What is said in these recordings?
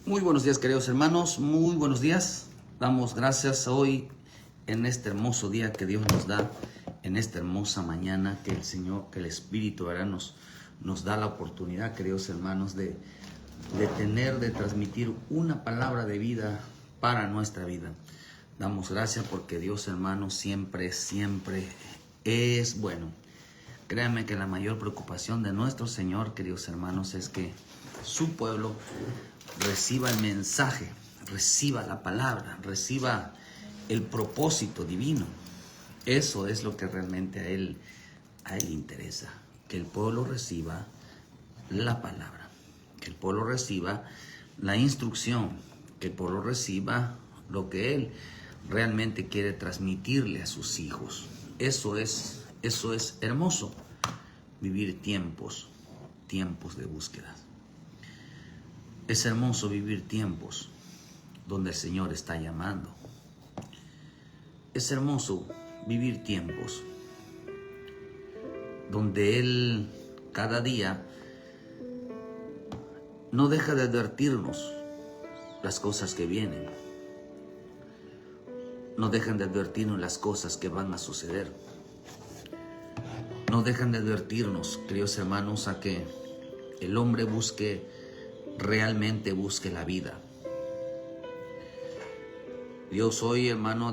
Muy buenos días, queridos hermanos, muy buenos días. Damos gracias hoy en este hermoso día que Dios nos da, en esta hermosa mañana que el Señor, que el Espíritu ¿verdad? Nos da la oportunidad, queridos hermanos, de transmitir una palabra de vida para nuestra vida. Damos gracias porque Dios, hermanos, siempre es bueno. Créanme que la mayor preocupación de nuestro Señor, queridos hermanos, es que su pueblo reciba el mensaje, reciba la palabra, reciba el propósito divino. Eso es lo que realmente a él interesa, que el pueblo reciba la palabra, que el pueblo reciba la instrucción, que el pueblo reciba lo que él realmente quiere transmitirle a sus hijos. Eso es hermoso, vivir tiempos de búsqueda. Es hermoso vivir tiempos donde el Señor está llamando. Es hermoso vivir tiempos donde Él cada día no deja de advertirnos las cosas que vienen. No dejan de advertirnos las cosas que van a suceder. No dejan de advertirnos, queridos hermanos, a que el hombre realmente busque la vida. Dios hoy, hermano,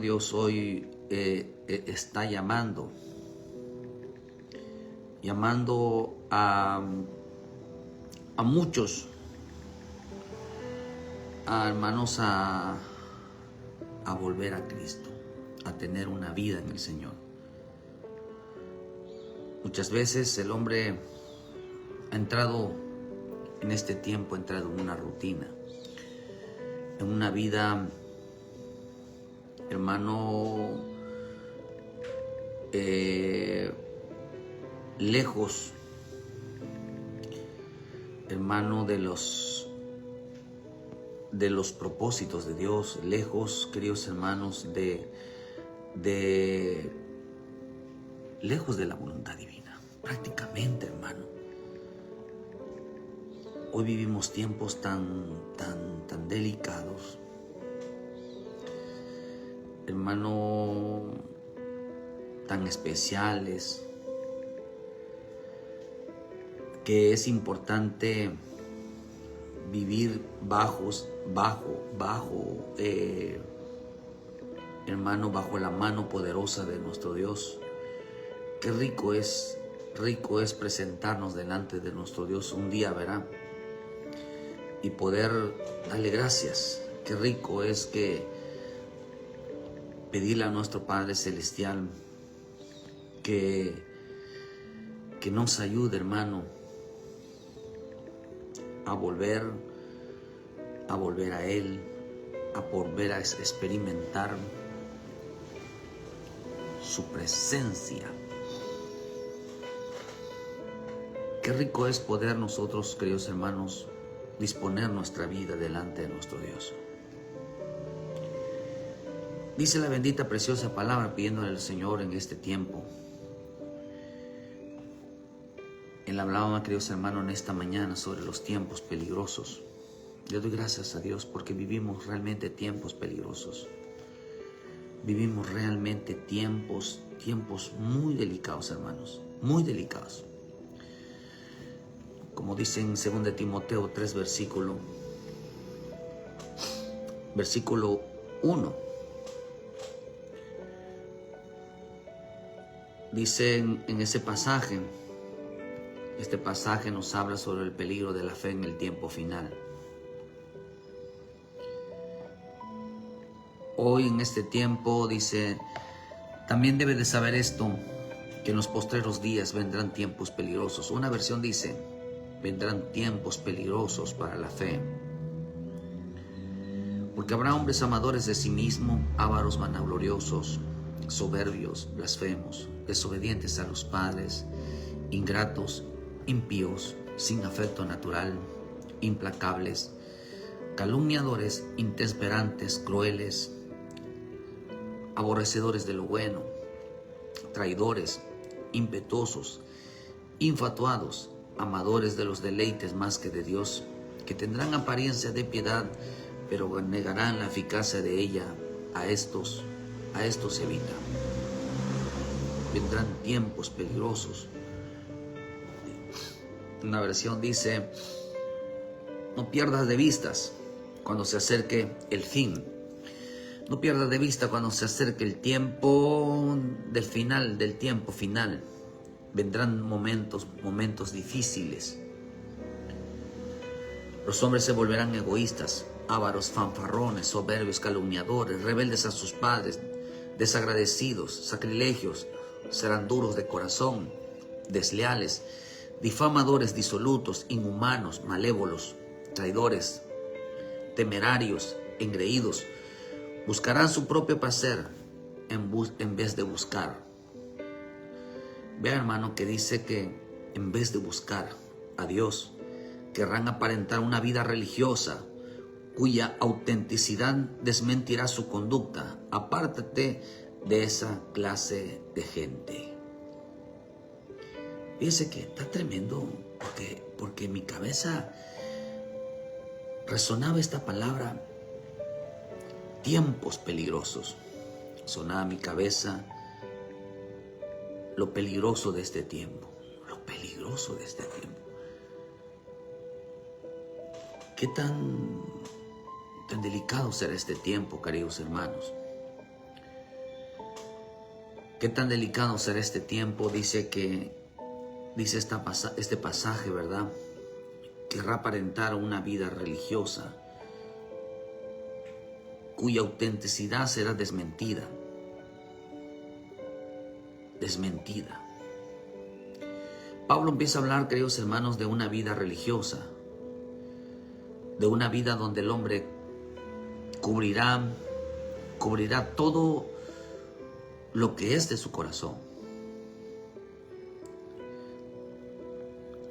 está llamando a muchos, hermanos, a volver a Cristo, a tener una vida en el Señor. Muchas veces el hombre ha entrado en este tiempo, en una rutina, en una vida, hermano, lejos, hermano, de los propósitos de Dios, lejos, queridos hermanos, lejos de la voluntad divina, prácticamente, hermano. Hoy vivimos tiempos tan delicados, hermano, tan especiales, que es importante vivir hermano, bajo la mano poderosa de nuestro Dios. Qué rico es presentarnos delante de nuestro Dios un día, ¿verdad? Y poder darle gracias. Qué rico es que pedirle a nuestro Padre Celestial que nos ayude, hermano, a volver a Él, a volver a experimentar su presencia. Qué rico es poder nosotros, queridos hermanos, disponer nuestra vida delante de nuestro Dios. Dice la bendita, preciosa palabra, pidiéndole al Señor en este tiempo. Él hablaba, queridos hermanos, en esta mañana sobre los tiempos peligrosos. Le doy gracias a Dios porque vivimos realmente tiempos peligrosos. Vivimos realmente tiempos muy delicados, hermanos, muy delicados. Como dice en 2 Timoteo 3, versículo 1. Dice en ese pasaje, este pasaje nos habla sobre el peligro de la fe en el tiempo final. Hoy en este tiempo, dice, también debe de saber esto, que en los postreros días vendrán tiempos peligrosos. Una versión dice, vendrán tiempos peligrosos para la fe. Porque habrá hombres amadores de sí mismos, ávaros, vanagloriosos, soberbios, blasfemos, desobedientes a los padres, ingratos, impíos, sin afecto natural, implacables, calumniadores, intemperantes, crueles, aborrecedores de lo bueno, traidores, impetuosos, infatuados, amadores de los deleites más que de Dios, que tendrán apariencia de piedad, pero negarán la eficacia de ella. A estos evita. Vendrán tiempos peligrosos. Una versión dice: no pierdas de vistas cuando se acerque el fin. No pierdas de vista cuando se acerque el tiempo del tiempo final. Vendrán momentos difíciles. Los hombres se volverán egoístas, ávaros, fanfarrones, soberbios, calumniadores, rebeldes a sus padres, desagradecidos, sacrilegios, serán duros de corazón, desleales, difamadores, disolutos, inhumanos, malévolos, traidores, temerarios, engreídos. Buscarán su propio placer en vez de buscar. Vea, hermano, que dice que en vez de buscar a Dios, querrán aparentar una vida religiosa cuya autenticidad desmentirá su conducta. Apártate de esa clase de gente. Fíjese que está tremendo porque en mi cabeza resonaba esta palabra, tiempos peligrosos. Sonaba en mi cabeza lo peligroso de este tiempo, lo peligroso de este tiempo. ¿Qué tan delicado será este tiempo, queridos hermanos? ¿Qué tan delicado será este tiempo? Dice este pasaje, ¿verdad? Querrá aparentar una vida religiosa cuya autenticidad será desmentida. Desmentida. Pablo empieza a hablar, queridos hermanos, de una vida religiosa, de una vida donde el hombre cubrirá todo lo que es de su corazón.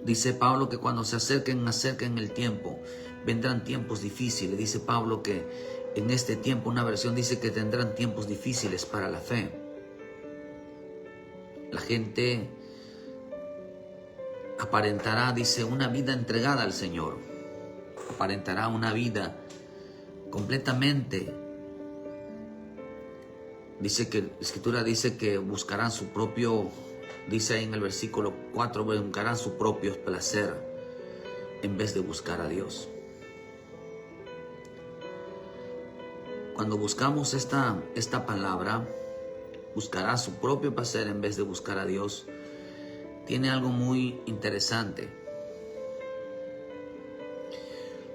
Dice Pablo que cuando se acerquen el tiempo, vendrán tiempos difíciles. Dice Pablo que en este tiempo, una versión dice que tendrán tiempos difíciles para la fe. La gente aparentará, dice, una vida entregada al Señor. Aparentará una vida completamente. Dice que la Escritura dice que buscarán su propio, dice ahí en el versículo 4, buscarán su propio placer en vez de buscar a Dios. Cuando buscamos esta palabra, buscará su propio placer en vez de buscar a Dios, tiene algo muy interesante.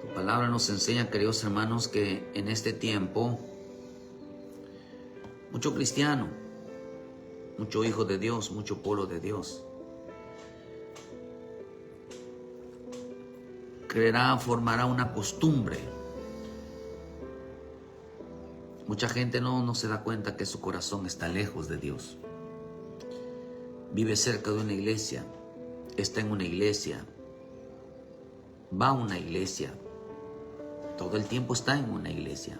Tu palabra nos enseña, queridos hermanos, que en este tiempo mucho cristiano, mucho hijo de Dios, mucho pueblo de Dios formará una costumbre. Mucha gente no se da cuenta que su corazón está lejos de Dios. Vive cerca de una iglesia, está en una iglesia, va a una iglesia, todo el tiempo está en una iglesia,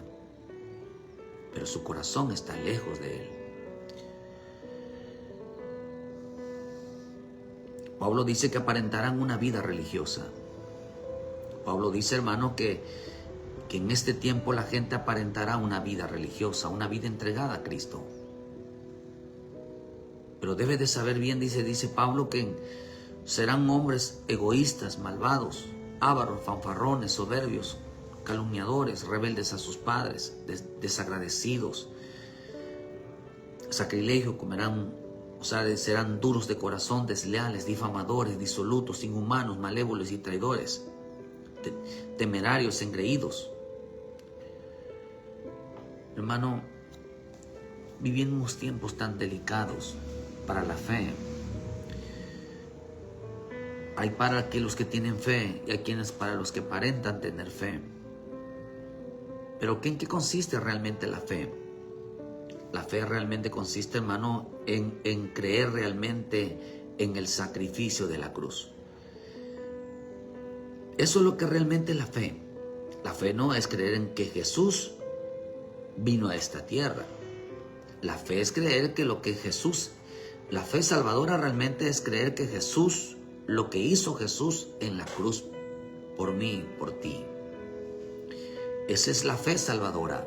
pero su corazón está lejos de Él. Pablo dice que aparentarán una vida religiosa. Pablo dice, hermano, que en este tiempo la gente aparentará una vida religiosa, una vida entregada a Cristo. Pero debe de saber bien, dice Pablo, que serán hombres egoístas, malvados, ávaros, fanfarrones, soberbios, calumniadores, rebeldes a sus padres, desagradecidos, sacrilegio comerán, serán duros de corazón, desleales, difamadores, disolutos, inhumanos, malévolos y traidores, temerarios, engreídos. Hermano, vivimos tiempos tan delicados para la fe. Hay para los que tienen fe y hay quienes para los que aparentan tener fe. Pero ¿en qué consiste realmente la fe? La fe realmente consiste, hermano, en creer realmente en el sacrificio de la cruz. Eso es lo que realmente es la fe. La fe no es creer en que Jesús vino a esta tierra. La fe es creer que la fe salvadora realmente es creer que Jesús, lo que hizo Jesús en la cruz, por mí, por ti. Esa es la fe salvadora.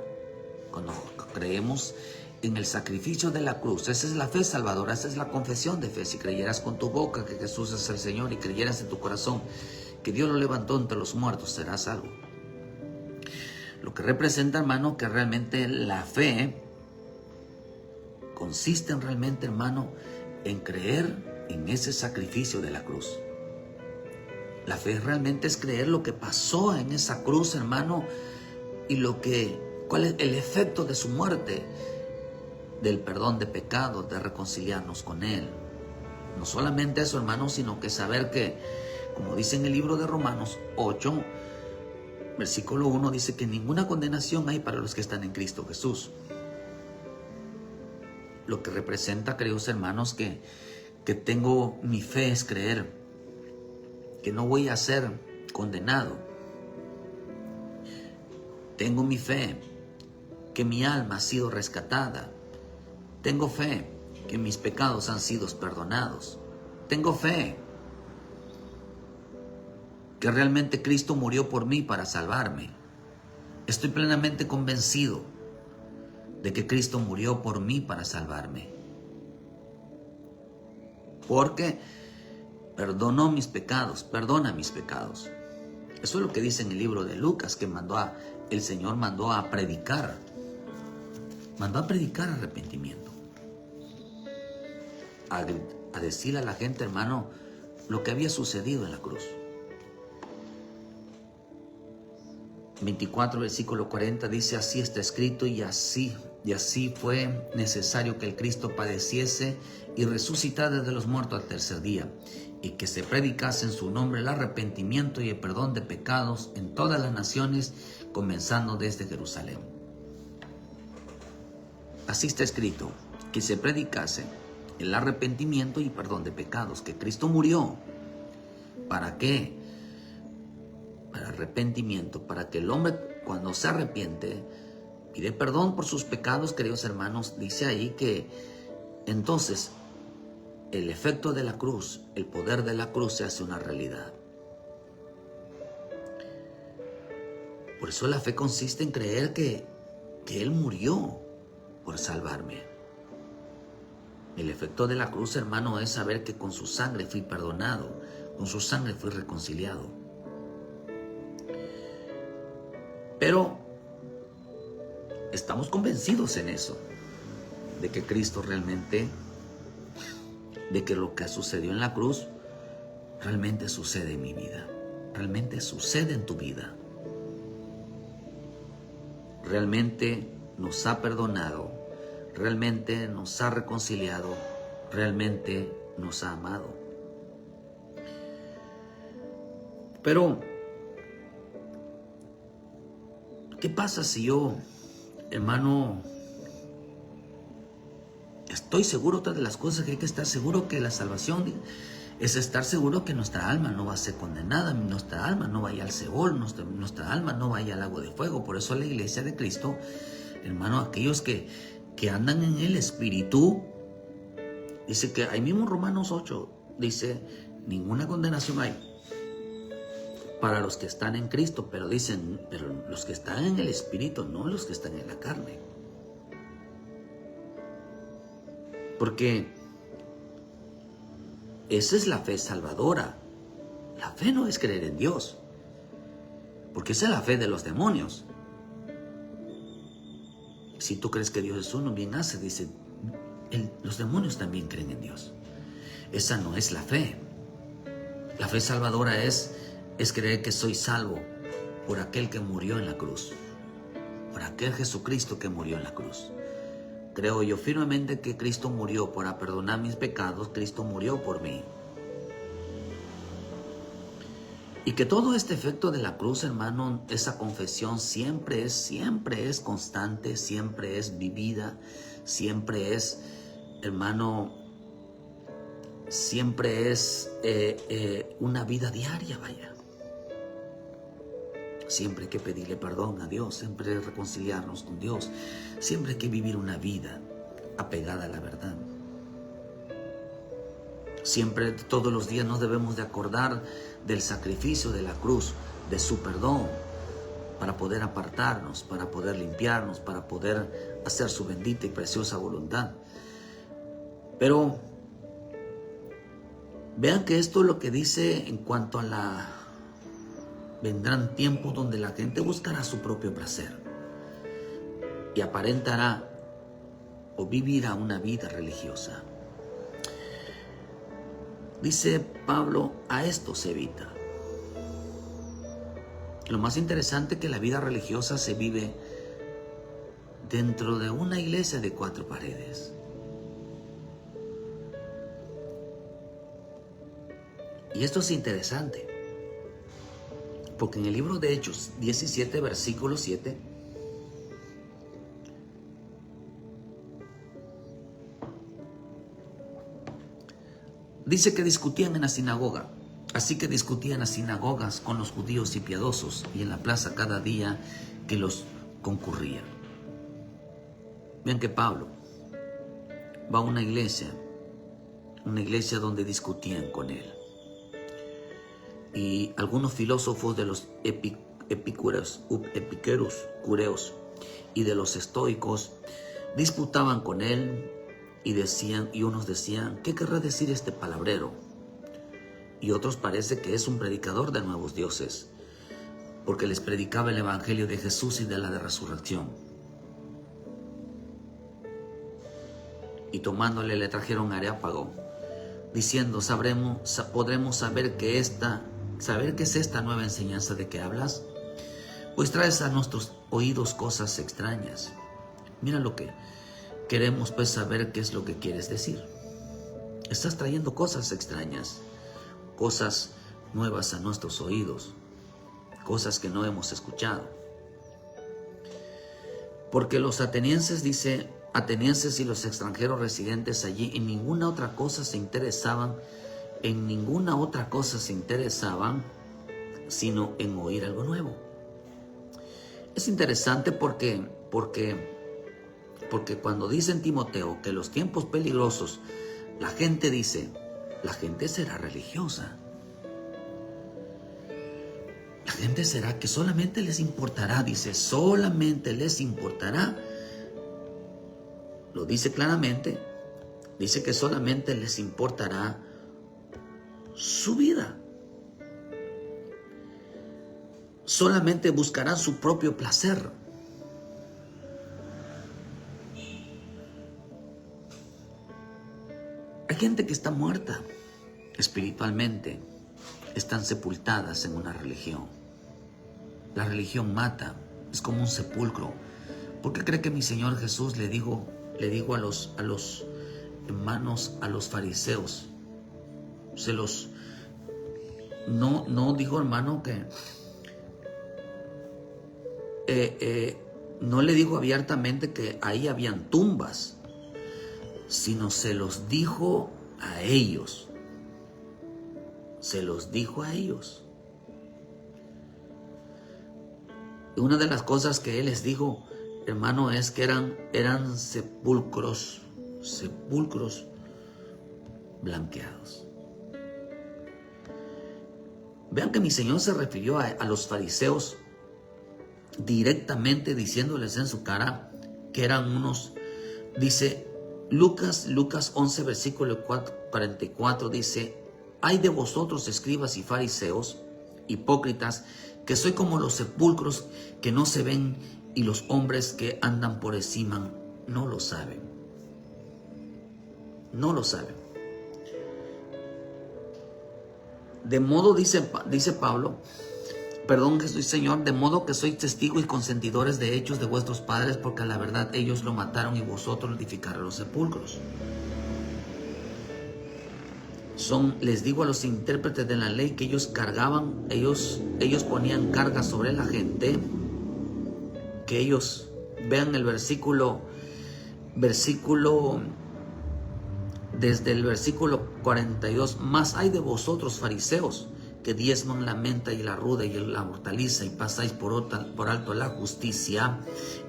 Cuando creemos en el sacrificio de la cruz, esa es la fe salvadora, esa es la confesión de fe. Si creyeras con tu boca que Jesús es el Señor y creyeras en tu corazón que Dios lo levantó entre los muertos, serás salvo. Lo que representa, hermano, que realmente la fe consiste en realmente, hermano, en creer en ese sacrificio de la cruz. La fe realmente es creer lo que pasó en esa cruz, hermano, y cuál es el efecto de su muerte, del perdón de pecados, de reconciliarnos con Él. No solamente eso, hermano, sino que saber que, como dice en el libro de Romanos 8, versículo 1, dice que ninguna condenación hay para los que están en Cristo Jesús. Lo que representa, queridos hermanos, que tengo mi fe es creer que no voy a ser condenado. Tengo mi fe que mi alma ha sido rescatada. Tengo fe que mis pecados han sido perdonados. Tengo fe que realmente Cristo murió por mí para salvarme. Estoy plenamente convencido de que Cristo murió por mí para salvarme. Porque perdonó mis pecados, perdona mis pecados. Eso es lo que dice en el libro de Lucas, que el Señor mandó a predicar. Mandó a predicar arrepentimiento. A decirle a la gente, hermano, lo que había sucedido en la cruz. 24, versículo 40 dice: así está escrito y así fue necesario que el Cristo padeciese y resucitara de los muertos al tercer día, y que se predicase en su nombre el arrepentimiento y el perdón de pecados en todas las naciones, comenzando desde Jerusalén. Así está escrito, que se predicase el arrepentimiento y perdón de pecados, que Cristo murió. ¿Para qué? Para arrepentimiento, para que el hombre, cuando se arrepiente, pide perdón por sus pecados, queridos hermanos. Dice ahí que entonces el efecto de la cruz, el poder de la cruz se hace una realidad. Por eso la fe consiste en creer que Él murió por salvarme. El efecto de la cruz, hermano, es saber que con su sangre fui perdonado, con su sangre fui reconciliado. Pero estamos convencidos en eso, de que Cristo realmente, de que lo que sucedió en la cruz, realmente sucede en mi vida, realmente sucede en tu vida. Realmente nos ha perdonado, realmente nos ha reconciliado, realmente nos ha amado. Pero ¿qué pasa si yo, hermano, estoy seguro de las cosas que hay que estar seguro? Que la salvación es estar seguro que nuestra alma no va a ser condenada, nuestra alma no vaya al Seol, nuestra alma no vaya al lago de fuego. Por eso la iglesia de Cristo, hermano, aquellos que andan en el Espíritu, dice que ahí mismo en Romanos 8, dice, ninguna condenación hay para los que están en Cristo, pero dicen, pero los que están en el Espíritu, no los que están en la carne. Porque esa es la fe salvadora. La fe no es creer en Dios, porque esa es la fe de los demonios. Si tú crees que Dios es uno, bien hace, dice, los demonios también creen en Dios. Esa no es la fe. La fe salvadora es creer que soy salvo por aquel que murió en la cruz, por aquel Jesucristo que murió en la cruz. Creo yo firmemente que Cristo murió para perdonar mis pecados, Cristo murió por mí. Y que todo este efecto de la cruz, hermano, esa confesión siempre es constante, siempre es vivida, siempre es, hermano, siempre es una vida diaria, vaya. Siempre hay que pedirle perdón a Dios, siempre hay que reconciliarnos con Dios, siempre hay que vivir una vida apegada a la verdad. Siempre, todos los días nos debemos de acordar del sacrificio de la cruz, de su perdón, para poder apartarnos, para poder limpiarnos, para poder hacer su bendita y preciosa voluntad. Pero vean que esto es lo que dice en cuanto a la... Vendrán tiempos donde la gente buscará su propio placer y aparentará o vivirá una vida religiosa. Dice Pablo, a esto se evita. Lo más interesante es que la vida religiosa se vive dentro de una iglesia de 4 paredes. Y esto es interesante, porque en el libro de Hechos 17, versículo 7, dice que discutían en la sinagoga. Así que discutían en las sinagogas con los judíos y piadosos, y en la plaza cada día que los concurrían. Vean que Pablo va a una iglesia donde discutían con él. Y algunos filósofos de los epicúreos y de los estoicos disputaban con él y unos decían, ¿qué querrá decir este palabrero? Y otros parece que es un predicador de nuevos dioses, porque les predicaba el evangelio de Jesús y de la resurrección. Y tomándole le trajeron a Areópago, diciendo, ¿podremos saber qué es esta nueva enseñanza de que hablas? Pues traes a nuestros oídos cosas extrañas. Mira lo que queremos, pues, saber qué es lo que quieres decir. Estás trayendo cosas extrañas, cosas nuevas a nuestros oídos, cosas que no hemos escuchado. Porque los atenienses y los extranjeros residentes allí en ninguna otra cosa se interesaban, sino en oír algo nuevo. Es interesante porque cuando dice en Timoteo que los tiempos peligrosos, la gente será religiosa. La gente será que solamente les importará, solamente les importará. Lo dice claramente, dice que solamente les importará su vida. Solamente buscarán su propio placer. Hay gente que está muerta espiritualmente, están sepultadas en una religión. La religión mata, es como un sepulcro. ¿Por qué cree que mi Señor Jesús le dijo a los hermanos, a los fariseos? No dijo, hermano, que no le dijo abiertamente que ahí habían tumbas, sino se los dijo a ellos. Se los dijo a ellos. Y una de las cosas que él les dijo, hermano, es que eran sepulcros blanqueados. Vean que mi Señor se refirió a los fariseos directamente, diciéndoles en su cara que eran unos, dice Lucas 11, versículo 44, dice, hay de vosotros, escribas y fariseos, hipócritas, que soy como los sepulcros que no se ven, y los hombres que andan por encima no lo saben. No lo saben. De modo, dice Pablo, perdón, Jesús, Señor, de modo que sois testigos y consentidores de hechos de vuestros padres, porque a la verdad ellos lo mataron y vosotros edificaron los sepulcros. Les digo a los intérpretes de la ley que ellos cargaban, ellos ponían cargas sobre la gente, que ellos, vean el versículo, desde el versículo 42, más hay de vosotros fariseos, que diezman la menta y la ruda y la hortaliza, y pasáis por alto la justicia,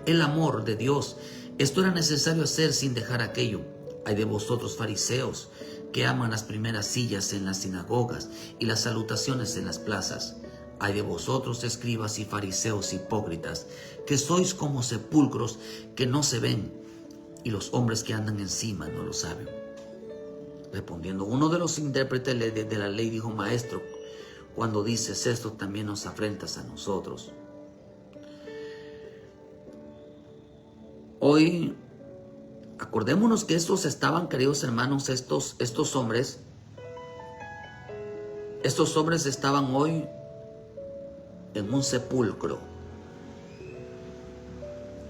el amor de Dios. Esto era necesario hacer sin dejar aquello. Hay de vosotros fariseos, que aman las primeras sillas en las sinagogas y las salutaciones en las plazas. Ay de vosotros, escribas y fariseos hipócritas, que sois como sepulcros que no se ven, y los hombres que andan encima no lo saben. Respondiendo, uno de los intérpretes de la ley dijo, Maestro, cuando dices esto también nos afrentas a nosotros. Hoy, acordémonos que estos estaban, queridos hermanos, estos hombres estaban hoy en un sepulcro.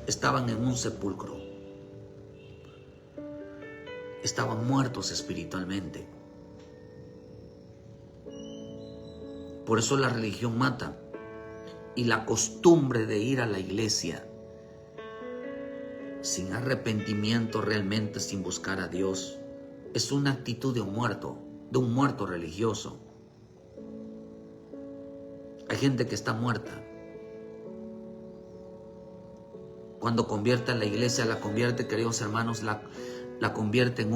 Estaban en un sepulcro. Estaban muertos espiritualmente. Por eso la religión mata. Y la costumbre de ir a la iglesia sin arrepentimiento, realmente sin buscar a Dios, es una actitud de un muerto religioso. Hay gente que está muerta. Cuando convierte a la iglesia, la convierte, queridos hermanos, la convierte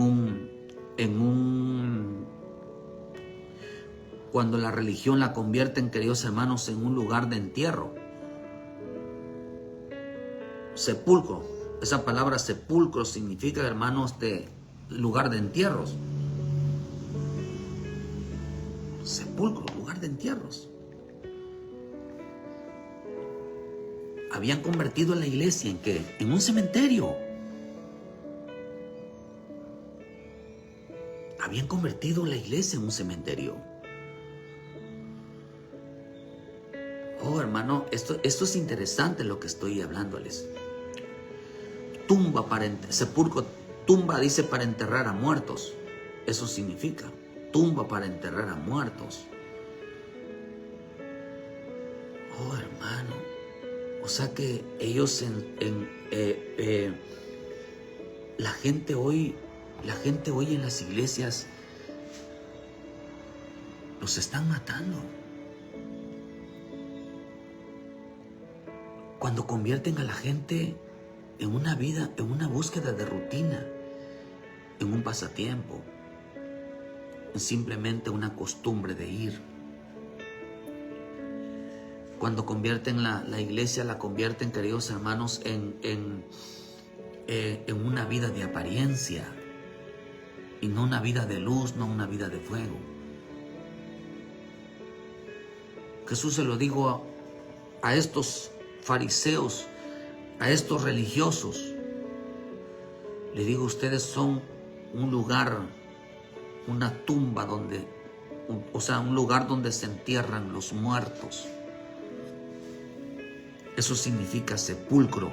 cuando la religión la convierte, queridos hermanos, en un lugar de entierro. Sepulcro. Esa palabra sepulcro significa, hermanos, de lugar de entierros. Sepulcro, lugar de entierros. Habían convertido la iglesia ¿en qué? En un cementerio. Habían convertido la iglesia en un cementerio. Oh, hermano, esto es interesante lo que estoy hablándoles. Sepulcro, tumba dice para enterrar a muertos. Eso significa tumba para enterrar a muertos. Oh, hermano. O sea que ellos la gente hoy en las iglesias los están matando. Cuando convierten a la gente en una vida, en una búsqueda de rutina, en un pasatiempo, en simplemente una costumbre de ir. Cuando convierten la iglesia, la convierten, queridos hermanos, en una vida de apariencia y no una vida de luz, no una vida de fuego. Jesús se lo dijo a estos fariseos, a estos religiosos. Le digo, ustedes son un lugar, una tumba un lugar donde se entierran los muertos. Eso significa sepulcro,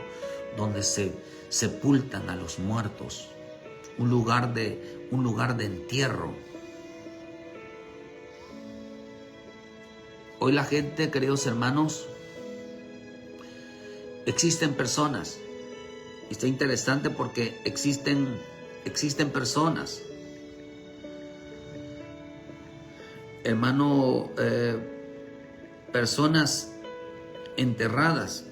donde se sepultan a los muertos. Un lugar de entierro. Hoy la gente, queridos hermanos, existen personas. Y está interesante porque existen personas. Hermano, personas enterradas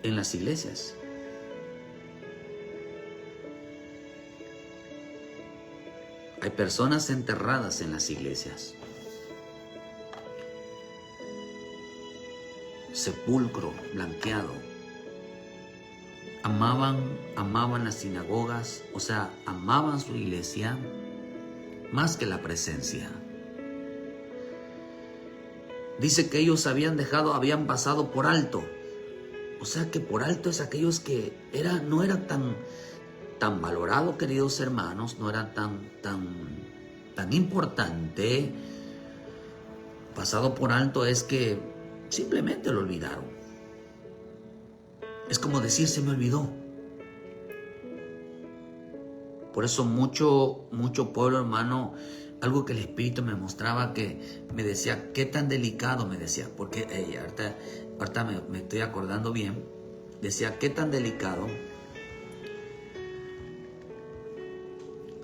en las iglesias. Hay personas enterradas en las iglesias. Sepulcro blanqueado. Amaban las sinagogas, o sea, amaban su iglesia más que la presencia. Dice que ellos habían pasado por alto. O sea que por alto es aquellos que no era tan valorado, queridos hermanos, no era tan importante. Pasado por alto es que simplemente lo olvidaron. Es como decir, se me olvidó. Por eso mucho pueblo, hermano, algo que el Espíritu me mostraba, que me decía, qué tan delicado, me decía, porque ahorita me estoy acordando bien, decía, qué tan delicado,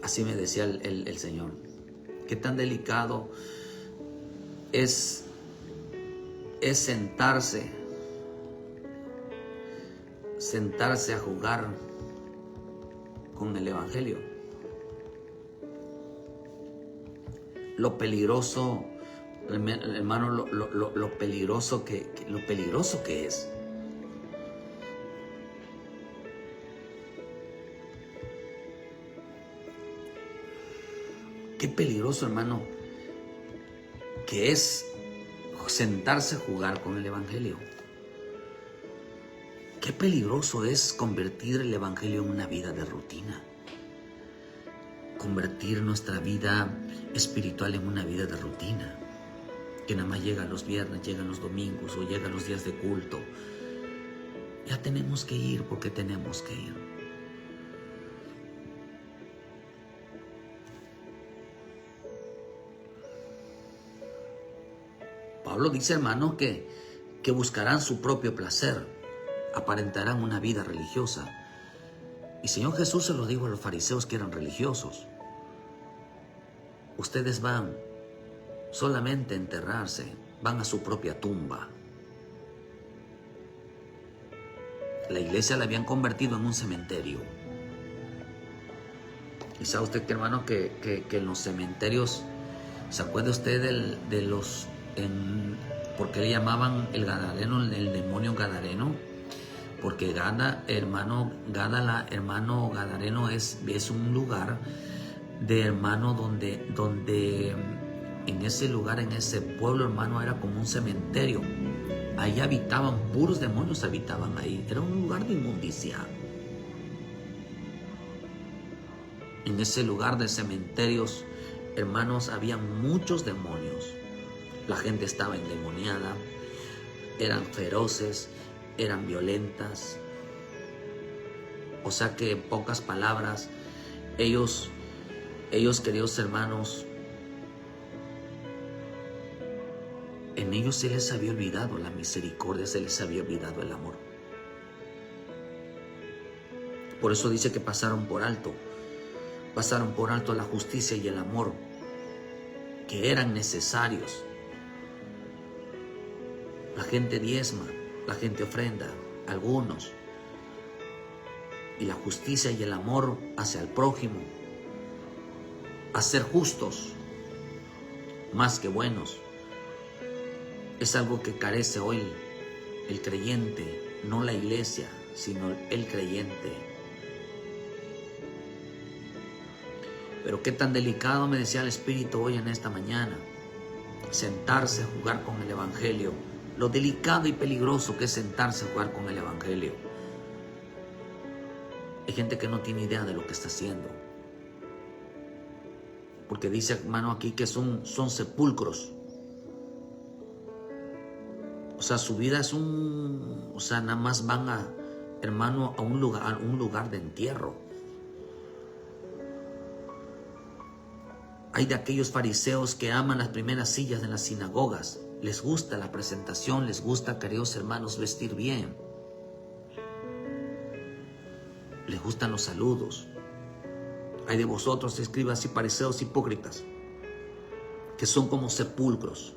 así me decía el Señor, qué tan delicado es sentarse a jugar con el Evangelio. lo peligroso, hermano, lo peligroso que es. Qué peligroso, hermano, que es sentarse a jugar con el Evangelio. Qué peligroso es convertir el Evangelio en una vida de rutina. Convertir nuestra vida espiritual en una vida de rutina. Que nada más llega los viernes, llegan los domingos o llegan los días de culto. Ya tenemos que ir porque tenemos que ir. Pablo dice, hermano, que buscarán su propio placer, aparentarán una vida religiosa. Y Señor Jesús se lo dijo a los fariseos que eran religiosos. Ustedes van solamente a enterrarse, van a su propia tumba. La iglesia la habían convertido en un cementerio. Y sabe usted, hermano, que en los cementerios, ¿se acuerda usted de los... ¿por qué le llamaban el gadareno, el demonio gadareno? Porque hermano gadareno es un lugar de, hermano, donde en ese lugar, en ese pueblo, hermano, era como un cementerio. Ahí habitaban, puros demonios habitaban ahí. Era un lugar de inmundicia. En ese lugar de cementerios, hermanos, había muchos demonios. La gente estaba endemoniada, eran feroces, eran violentas. O sea que, en pocas palabras, ellos, queridos hermanos, en ellos se les había olvidado la misericordia, se les había olvidado el amor. Por eso dice que pasaron por alto la justicia y el amor, que eran necesarios. La gente diezma, la gente ofrenda, algunos. Y la justicia y el amor hacia el prójimo, a ser justos, más que buenos, es algo que carece hoy el creyente, no la iglesia, sino el creyente. Pero qué tan delicado, me decía el Espíritu hoy en esta mañana, sentarse a jugar con el Evangelio. Lo delicado y peligroso que es sentarse a jugar con el Evangelio. Hay gente que no tiene idea de lo que está haciendo. Porque dice, hermano, aquí que son sepulcros. O sea, su vida es o sea, nada más van hermano, a un lugar de entierro. Hay de aquellos fariseos que aman las primeras sillas en las sinagogas. Les gusta la presentación, les gusta, queridos hermanos, vestir bien. Les gustan los saludos. Hay de vosotros, escribas y fariseos hipócritas, que son como sepulcros,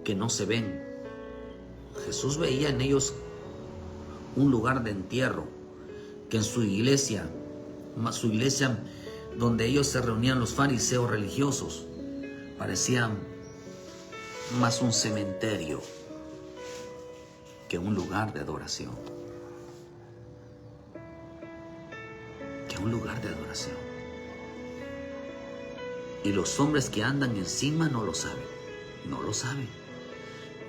que no se ven. Jesús veía en ellos un lugar de entierro, que en su iglesia donde ellos se reunían, los fariseos religiosos, parecían más un cementerio que un lugar de adoración. Que un lugar de adoración. Y los hombres que andan encima no lo saben. No lo saben.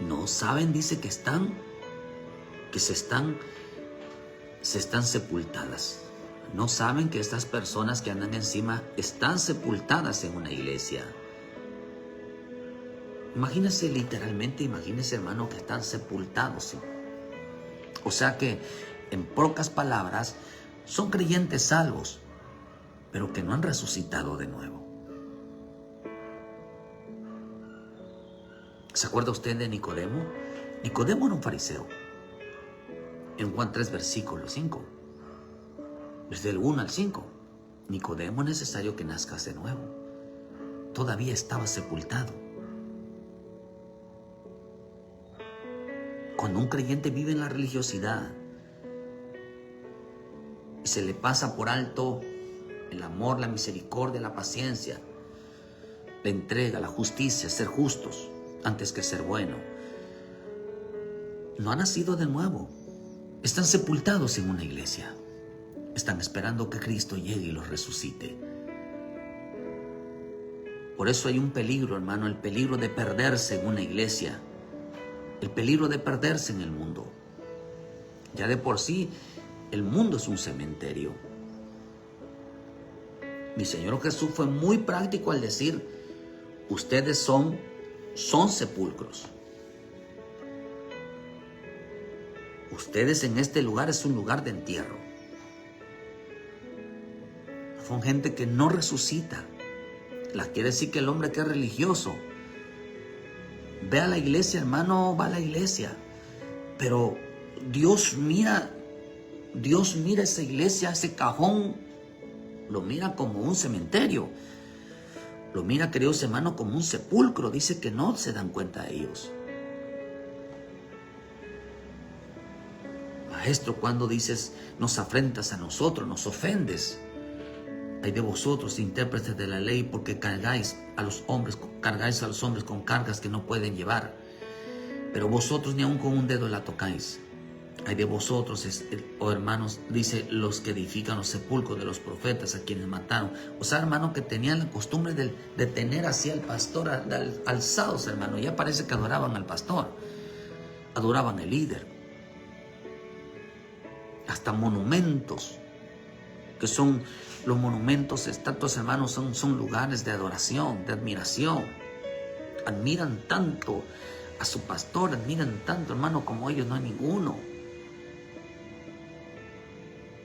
No saben, dice que se están sepultadas. No saben que estas personas que andan encima están sepultadas en una iglesia. Imagínese literalmente, hermano, que están sepultados. ¿Sí? O sea que, en pocas palabras, son creyentes salvos, pero que no han resucitado de nuevo. ¿Se acuerda usted de Nicodemo? Nicodemo era un fariseo. En Juan 3, versículo 5. Desde el 1 al 5. Nicodemo es necesario que nazcas de nuevo. Todavía estaba sepultado. Cuando un creyente vive en la religiosidad y se le pasa por alto el amor, la misericordia, la paciencia, la entrega, la justicia, ser justos antes que ser bueno. No han nacido de nuevo. Están sepultados en una iglesia. Están esperando que Cristo llegue y los resucite. Por eso hay un peligro, hermano, el peligro de perderse en una iglesia, el peligro de perderse en el mundo. Ya de por sí, el mundo es un cementerio. Mi Señor Jesús fue muy práctico al decir, ustedes son sepulcros. Ustedes en este lugar es un lugar de entierro. Son gente que no resucita. Quiere decir que el hombre que es religioso ve a la iglesia, hermano, va a la iglesia, pero Dios mira esa iglesia, ese cajón, lo mira como un cementerio, lo mira, queridos hermanos, como un sepulcro. Dice que no se dan cuenta de ellos. Maestro, cuando dices nos afrentas a nosotros, nos ofendes. Hay de vosotros, intérpretes de la ley, porque cargáis a los hombres con cargas que no pueden llevar, pero vosotros ni aun con un dedo la tocáis. Hay de vosotros, hermanos, dice, los que edifican los sepulcros de los profetas a quienes mataron. O sea, hermano, que tenían la costumbre de tener así al pastor alzados, hermano. Ya parece que adoraban al pastor, adoraban al líder. Hasta monumentos, que son los monumentos, estatuas, hermanos, son lugares de adoración, de admiración. Admiran tanto a su pastor, admiran tanto, hermano, como ellos no hay ninguno.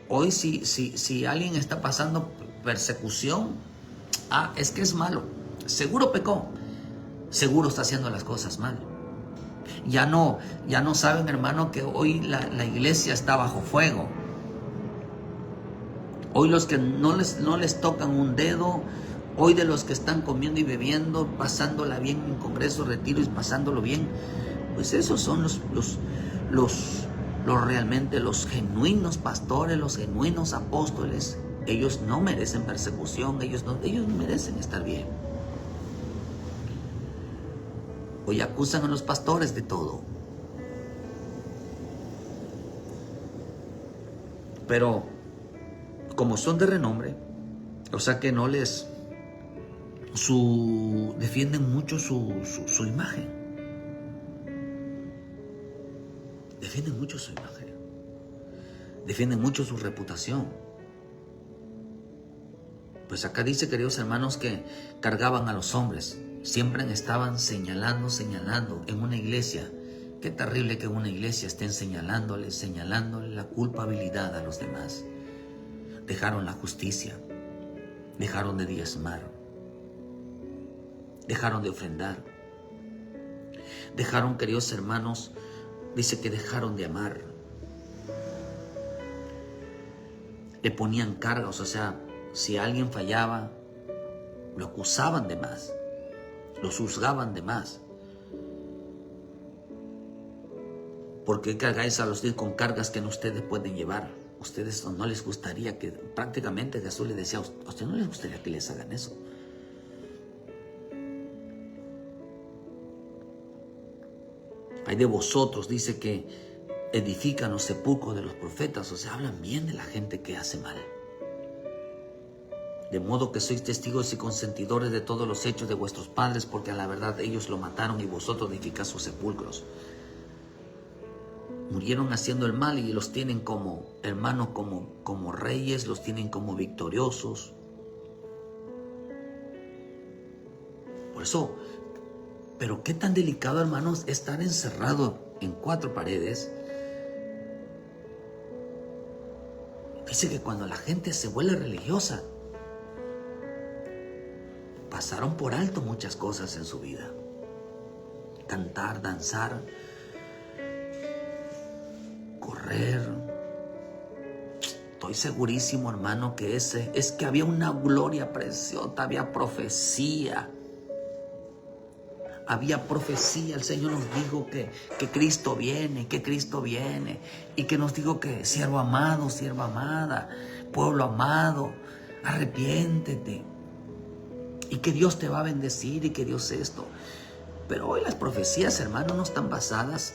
Hoy si alguien está pasando persecución, es que es malo, seguro pecó, seguro está haciendo las cosas mal. Ya no saben, hermano, que hoy la iglesia está bajo fuego. Hoy los que no les tocan un dedo, hoy de los que están comiendo y bebiendo, pasándola bien en congresos, retiros y pasándolo bien, pues esos son realmente los genuinos pastores, los genuinos apóstoles. Ellos no merecen persecución, ellos merecen estar bien. Hoy acusan a los pastores de todo. Pero como son de renombre, o sea que no les defienden mucho su imagen. Defienden mucho su imagen. Defienden mucho su reputación. Pues acá dice, queridos hermanos, que cargaban a los hombres. Siempre estaban señalando en una iglesia. Qué terrible que en una iglesia estén señalándole la culpabilidad a los demás. Dejaron la justicia, dejaron de diezmar, dejaron de ofrendar, dejaron, queridos hermanos, dice que dejaron de amar. Le ponían cargas, o sea, si alguien fallaba, lo acusaban de más, lo juzgaban de más. ¿Por qué cargáis a los días con cargas que no ustedes pueden llevar? Ustedes no les gustaría que, prácticamente Jesús les decía, a ustedes no les gustaría que les hagan eso. Hay de vosotros, dice, que edifican los sepulcros de los profetas, o sea, hablan bien de la gente que hace mal. De modo que sois testigos y consentidores de todos los hechos de vuestros padres, porque a la verdad ellos lo mataron y vosotros edificáis sus sepulcros. Murieron haciendo el mal y los tienen como hermanos, como reyes, los tienen como victoriosos. Por eso, pero qué tan delicado, hermanos, estar encerrado en 4 paredes. Dice que cuando la gente se vuelve religiosa, pasaron por alto muchas cosas en su vida. Cantar, danzar, correr. Estoy segurísimo, hermano, que es que había una gloria preciosa, había profecía. Había profecía. El Señor nos dijo que Cristo viene, y que nos dijo que siervo amado, sierva amada, pueblo amado, arrepiéntete, y que Dios te va a bendecir, y que Dios esto. Pero hoy las profecías, hermano, no están basadas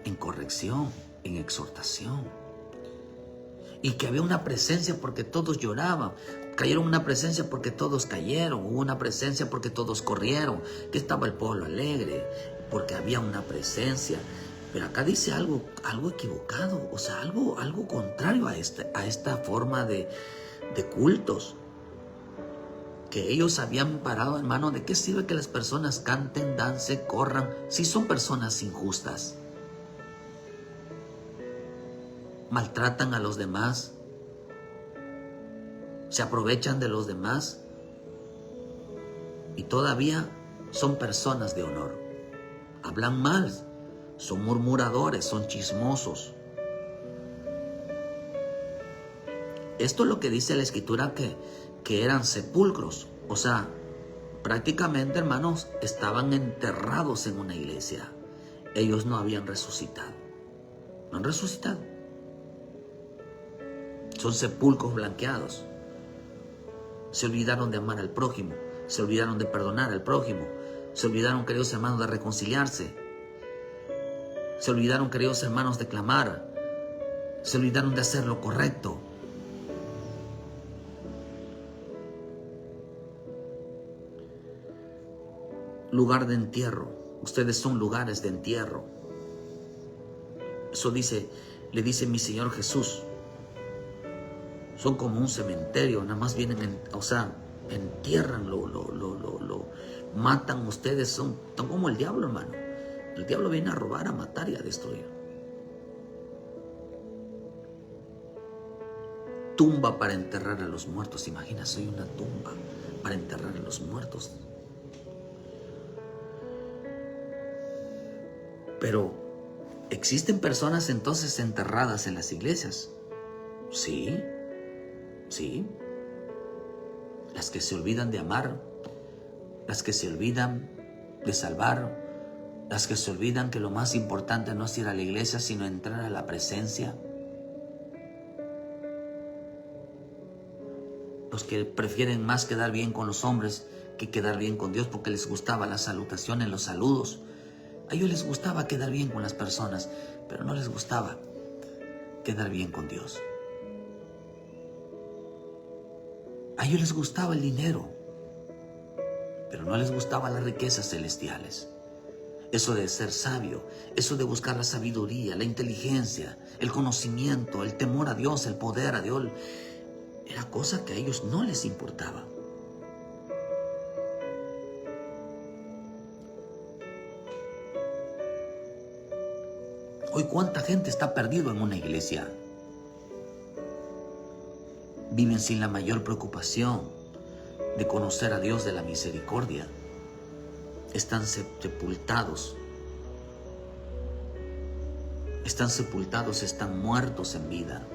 en corrección, en exhortación. Y que había una presencia porque todos lloraban, cayeron una presencia porque todos cayeron, hubo una presencia porque todos corrieron, que estaba el pueblo alegre, porque había una presencia. Pero acá dice algo equivocado, o sea, algo contrario a esta forma de cultos que ellos habían parado. Hermano, ¿de qué sirve que las personas canten, dancen, corran, si son personas injustas? Maltratan a los demás, se aprovechan de los demás y todavía son personas de honor. Hablan mal, son murmuradores, son chismosos. Esto es lo que dice la Escritura, que eran sepulcros. O sea, prácticamente, hermanos, estaban enterrados en una iglesia. Ellos no habían resucitado. No han resucitado. Son sepulcros blanqueados. Se olvidaron de amar al prójimo. Se olvidaron de perdonar al prójimo. Se olvidaron, queridos hermanos, de reconciliarse. Se olvidaron, queridos hermanos, de clamar. Se olvidaron de hacer lo correcto. Lugar de entierro. Ustedes son lugares de entierro. Eso le dice mi Señor Jesús. Son como un cementerio, nada más vienen, entierran, lo matan. Ustedes son como el diablo, hermano. El diablo viene a robar, a matar y a destruir. Tumba para enterrar a los muertos. Imagina, soy una tumba para enterrar a los muertos. Pero, ¿existen personas entonces enterradas en las iglesias? Sí. Sí, las que se olvidan de amar, las que se olvidan de salvar, las que se olvidan que lo más importante no es ir a la iglesia, sino entrar a la presencia. Los que prefieren más quedar bien con los hombres que quedar bien con Dios, porque les gustaba la salutación, los saludos. A ellos les gustaba quedar bien con las personas, pero no les gustaba quedar bien con Dios. A ellos les gustaba el dinero, pero no les gustaban las riquezas celestiales. Eso de ser sabio, eso de buscar la sabiduría, la inteligencia, el conocimiento, el temor a Dios, el poder a Dios, era cosa que a ellos no les importaba. Hoy, ¿cuánta gente está perdido en una iglesia? Viven sin la mayor preocupación de conocer a Dios de la misericordia. Están sepultados. Están muertos en vida.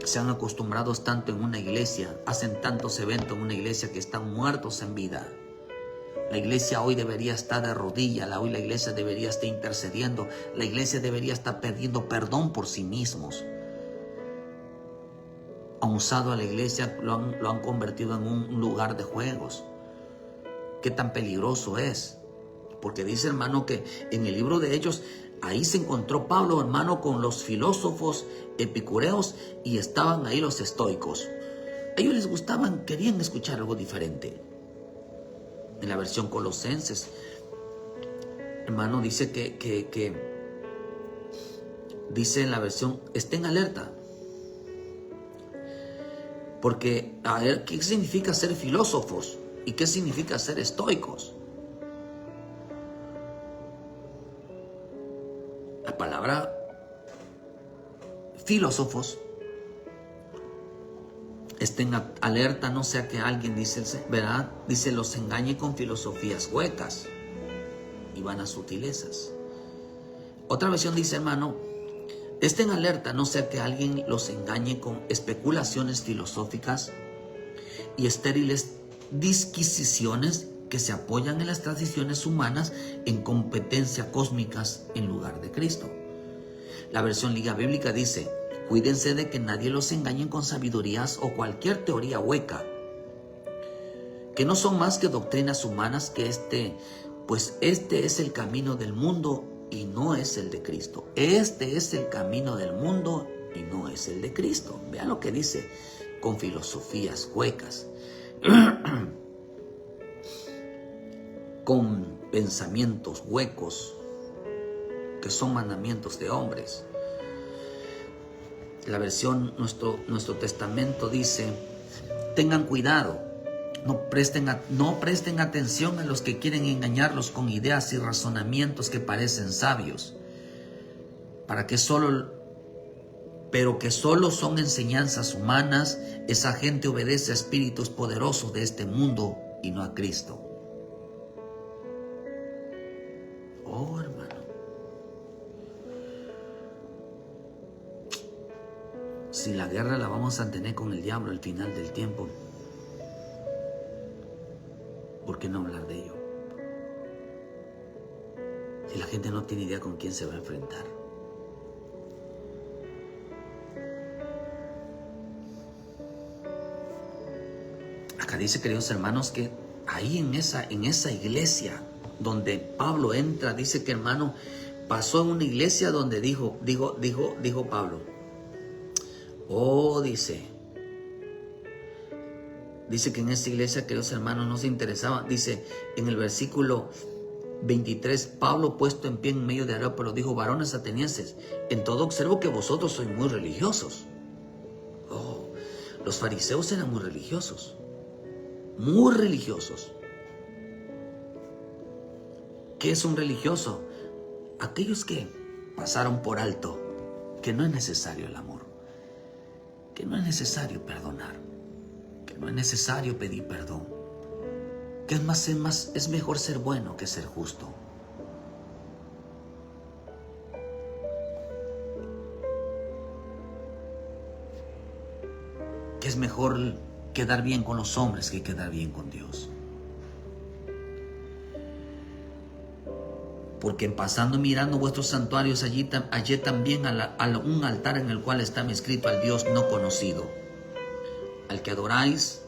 Se han acostumbrado tanto en una iglesia, hacen tantos eventos en una iglesia que están muertos en vida. La iglesia hoy debería estar de rodillas, hoy la iglesia debería estar intercediendo, la iglesia debería estar pidiendo perdón por sí mismos. Han usado a la iglesia, lo han convertido en un lugar de juegos. ¿Qué tan peligroso es? Porque dice, hermano, que en el libro de Hechos, ahí se encontró Pablo, hermano, con los filósofos epicureos, y estaban ahí los estoicos. A ellos les gustaban, querían escuchar algo diferente. En la versión Colosenses, hermano, dice que dice en la versión, estén alerta. Porque, a ver, ¿qué significa ser filósofos? ¿Y qué significa ser estoicos? La palabra filósofos, estén alerta, no sea que alguien, dice, ¿verdad? Dice, los engañe con filosofías huecas y vanas sutilezas. Otra versión dice, hermano, estén alerta, no sea que alguien los engañe con especulaciones filosóficas y estériles disquisiciones que se apoyan en las tradiciones humanas en competencia cósmicas en lugar de Cristo. La versión Liga Bíblica dice, Cuídense de que nadie los engañe con sabidurías o cualquier teoría hueca, que no son más que doctrinas humanas, pues este es el camino del mundo y no es el de Cristo. Este es el camino del mundo y no es el de Cristo. Vean lo que dice, con filosofías huecas, con pensamientos huecos, que son mandamientos de hombres. La versión Nuestro Testamento dice: tengan cuidado, no presten atención a los que quieren engañarlos con ideas y razonamientos que parecen sabios, pero que solo son enseñanzas humanas. Esa gente obedece a espíritus poderosos de este mundo y no a Cristo. Oh, hermano. Si la guerra la vamos a tener con el diablo al final del tiempo, ¿por qué no hablar de ello? Si la gente no tiene idea con quién se va a enfrentar. Acá dice, queridos hermanos, que ahí en esa iglesia donde Pablo entra, dice que, hermano, pasó en una iglesia donde dijo Pablo, dice que en esa iglesia, queridos hermanos, no se interesaban. Dice en el versículo 23, Pablo, puesto en pie en medio de Areópago, dijo: varones atenienses, en todo observo que vosotros sois muy religiosos. Los fariseos eran muy religiosos. Muy religiosos. ¿Qué es un religioso? Aquellos que pasaron por alto que no es necesario el amor, que no es necesario perdonar, que no es necesario pedir perdón, que es mejor ser bueno que ser justo. Que es mejor quedar bien con los hombres que quedar bien con Dios. Porque pasando mirando vuestros santuarios, hallé también un altar en el cual está escrito: al Dios no conocido, al que adoráis,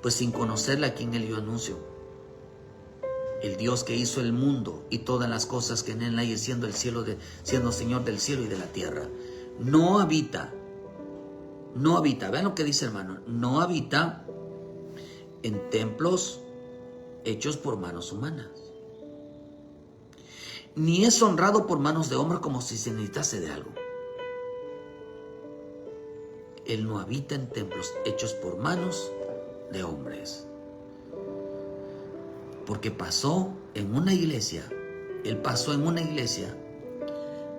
pues sin conocerle, a quien él yo anuncio. El Dios que hizo el mundo y todas las cosas que en él hay, siendo Señor del cielo y de la tierra. No habita, vean lo que dice, hermano, no habita en templos hechos por manos humanas, ni es honrado por manos de hombres como si se necesitase de algo. Él no habita en templos hechos por manos de hombres. Porque pasó en una iglesia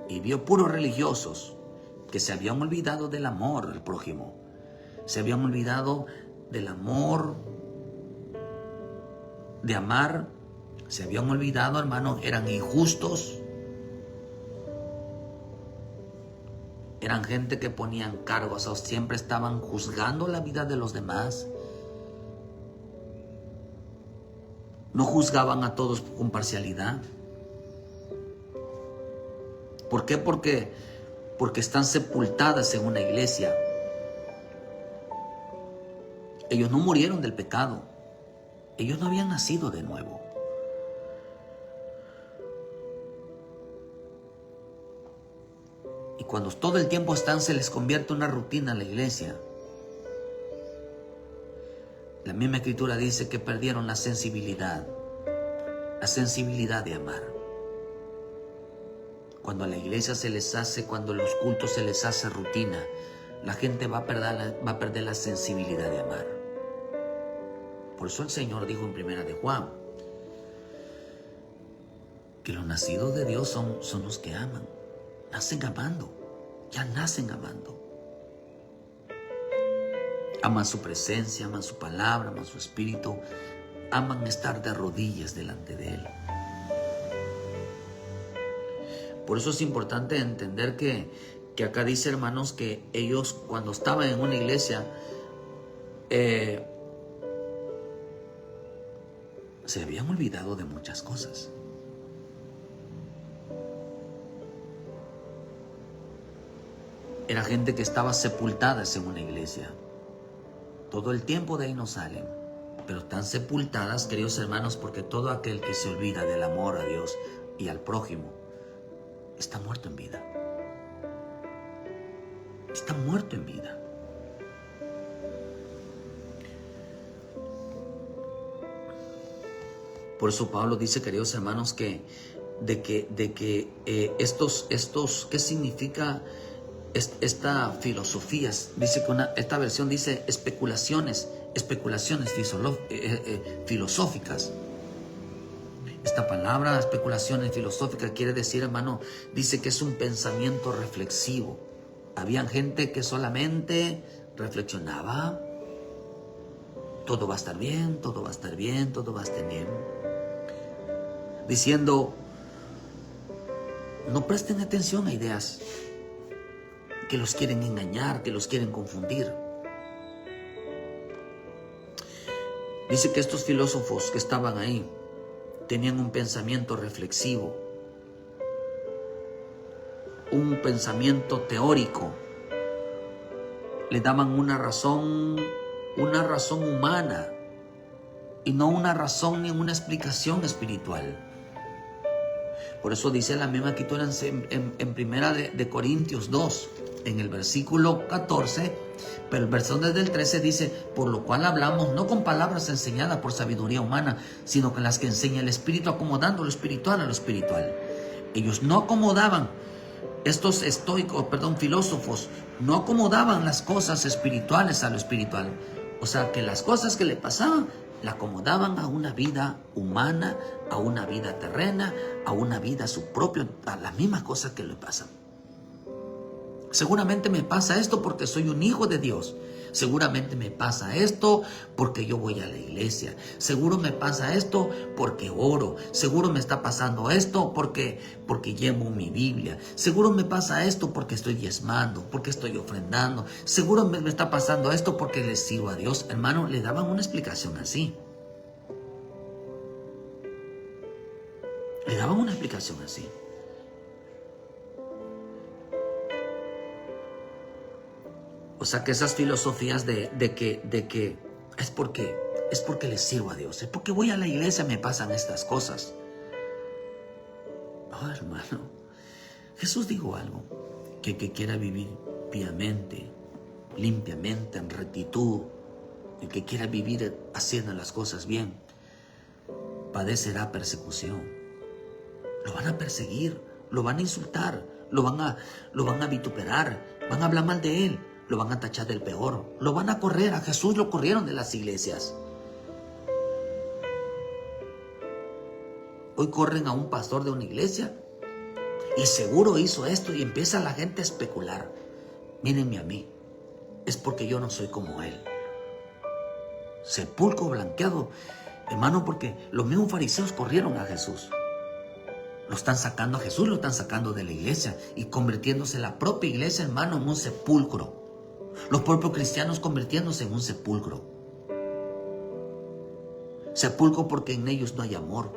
y vio puros religiosos que se habían olvidado del amor al prójimo. Se habían olvidado del amor, de amar. Se habían olvidado, hermanos, eran injustos. Eran gente que ponían cargos, o siempre estaban juzgando la vida de los demás. No juzgaban a todos con parcialidad. ¿Por qué? Porque están sepultadas en una iglesia. Ellos no murieron del pecado. Ellos no habían nacido de nuevo. Y cuando todo el tiempo están, se les convierte en una rutina en la iglesia. La misma escritura dice que perdieron la sensibilidad de amar. Cuando a la iglesia cuando los cultos se les hace rutina, la gente va a perder la sensibilidad de amar. Por eso el Señor dijo en 1 de Juan que los nacidos de Dios son los que aman. Nacen amando, ya nacen amando. Aman su presencia, aman su palabra, aman su espíritu, aman estar de rodillas delante de Él. Por eso es importante entender que acá dice, hermanos, que ellos cuando estaban en una iglesia se habían olvidado de muchas cosas. Era gente que estaba sepultada en una iglesia. Todo el tiempo de ahí no salen, pero están sepultadas, queridos hermanos, porque todo aquel que se olvida del amor a Dios y al prójimo está muerto en vida. Está muerto en vida. Por eso Pablo dice, queridos hermanos, ¿qué significa esta filosofía? Dice que esta versión dice especulaciones filosóficas. Esta palabra especulaciones filosóficas quiere decir, hermano, dice que es un pensamiento reflexivo. Había gente que solamente reflexionaba. Todo va a estar bien, todo va a estar bien, todo va a estar bien. Diciendo, no presten atención a ideas que los quieren engañar, que los quieren confundir. Dice que estos filósofos que estaban ahí tenían un pensamiento reflexivo, un pensamiento teórico. Le daban una razón humana y no una razón ni una explicación espiritual. Por eso dice la misma escritura en primera de Corintios 2, en el versículo 14, pero el verso desde el 13 dice, por lo cual hablamos no con palabras enseñadas por sabiduría humana, sino con las que enseña el Espíritu, acomodando lo espiritual a lo espiritual. Ellos no acomodaban, estos filósofos, no acomodaban las cosas espirituales a lo espiritual. O sea, que las cosas que le pasaban, la acomodaban a una vida humana, a una vida terrena, a una vida a las mismas cosas que le pasan. Seguramente me pasa esto porque soy un hijo de Dios. Seguramente me pasa esto porque yo voy a la iglesia. Seguro me pasa esto porque oro. Seguro me está pasando esto porque llevo mi Biblia. Seguro me pasa esto porque estoy diezmando, porque estoy ofrendando. Seguro me está pasando esto porque le sirvo a Dios. Hermano, le daban una explicación así. Le daban una explicación así. O sea, que esas filosofías de que es porque le sirvo a Dios, es porque voy a la iglesia me pasan estas cosas. Oh, hermano, Jesús dijo algo, que quiera vivir piamente, limpiamente, en rectitud, el que quiera vivir haciendo las cosas bien, padecerá persecución. Lo van a perseguir, lo van a insultar, lo van a vituperar, van a hablar mal de él. Lo van a tachar del peor. Lo van a correr. A Jesús lo corrieron de las iglesias. Hoy corren a un pastor de una iglesia y seguro hizo esto y empieza la gente a especular. Mírenme a mí. Es porque yo no soy como él. Sepulcro blanqueado. Hermano, porque los mismos fariseos corrieron a Jesús. Lo están sacando a Jesús, lo están sacando de la iglesia y convirtiéndose la propia iglesia, hermano, en un sepulcro. Los propios cristianos convirtiéndose en un sepulcro. Sepulcro porque en ellos no hay amor,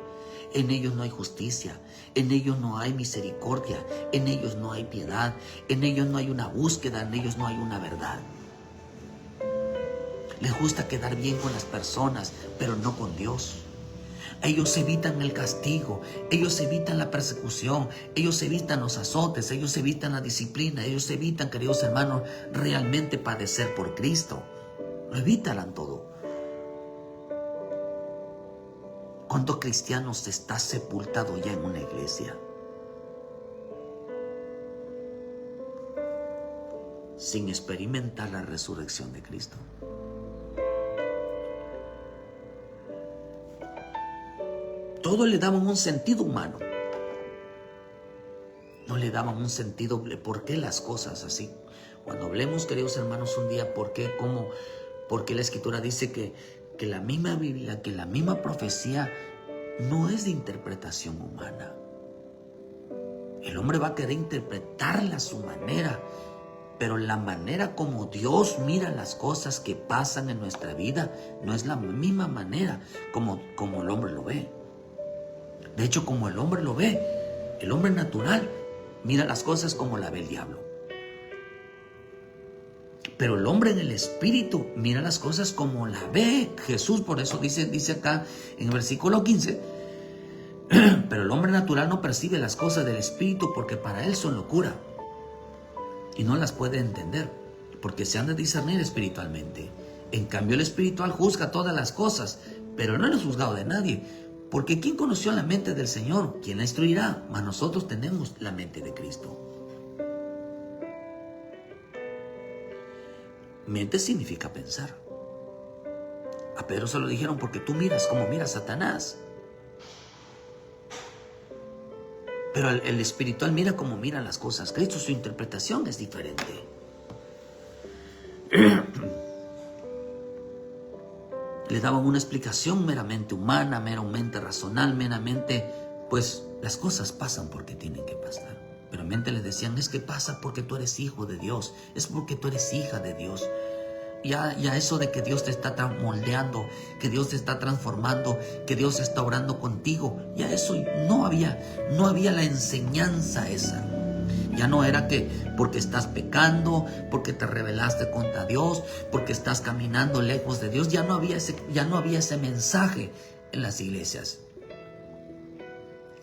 en ellos no hay justicia, en ellos no hay misericordia, en ellos no hay piedad, en ellos no hay una búsqueda, en ellos no hay una verdad. Les gusta quedar bien con las personas, pero no con Dios. Ellos evitan el castigo, ellos evitan la persecución, ellos evitan los azotes, ellos evitan la disciplina, ellos evitan, queridos hermanos, realmente padecer por Cristo. Lo evitan todo. ¿Cuántos cristianos está sepultado ya en una iglesia? Sin experimentar la resurrección de Cristo. Todo le daban un sentido humano. No le daban un sentido de por qué las cosas así. Cuando hablemos, queridos hermanos, un día por qué la Escritura dice que la misma Biblia, que la misma profecía no es de interpretación humana. El hombre va a querer interpretarla a su manera, pero la manera como Dios mira las cosas que pasan en nuestra vida no es la misma manera como el hombre lo ve. De hecho, como el hombre lo ve, el hombre natural mira las cosas como la ve el diablo. Pero el hombre en el espíritu mira las cosas como la ve Jesús. Por eso dice acá en el versículo 15, pero el hombre natural no percibe las cosas del espíritu porque para él son locura y no las puede entender porque se han de discernir espiritualmente. En cambio el espiritual juzga todas las cosas, pero no es juzgado de nadie, porque ¿quién conoció la mente del Señor? ¿Quién la instruirá? Mas nosotros tenemos la mente de Cristo. Mente significa pensar. A Pedro se lo dijeron porque tú miras como mira Satanás. Pero el espiritual mira como mira las cosas. Cristo, su interpretación es diferente. Le daban una explicación meramente humana, meramente racional, meramente, pues las cosas pasan porque tienen que pasar. Pero en mente le decían, es que pasa porque tú eres hijo de Dios, es porque tú eres hija de Dios. Ya eso de que Dios te está moldeando, que Dios te está transformando, que Dios está obrando contigo, ya eso no había la enseñanza esa. Ya no era que porque estás pecando, porque te rebelaste contra Dios, porque estás caminando lejos de Dios, ya no había ese mensaje en las iglesias.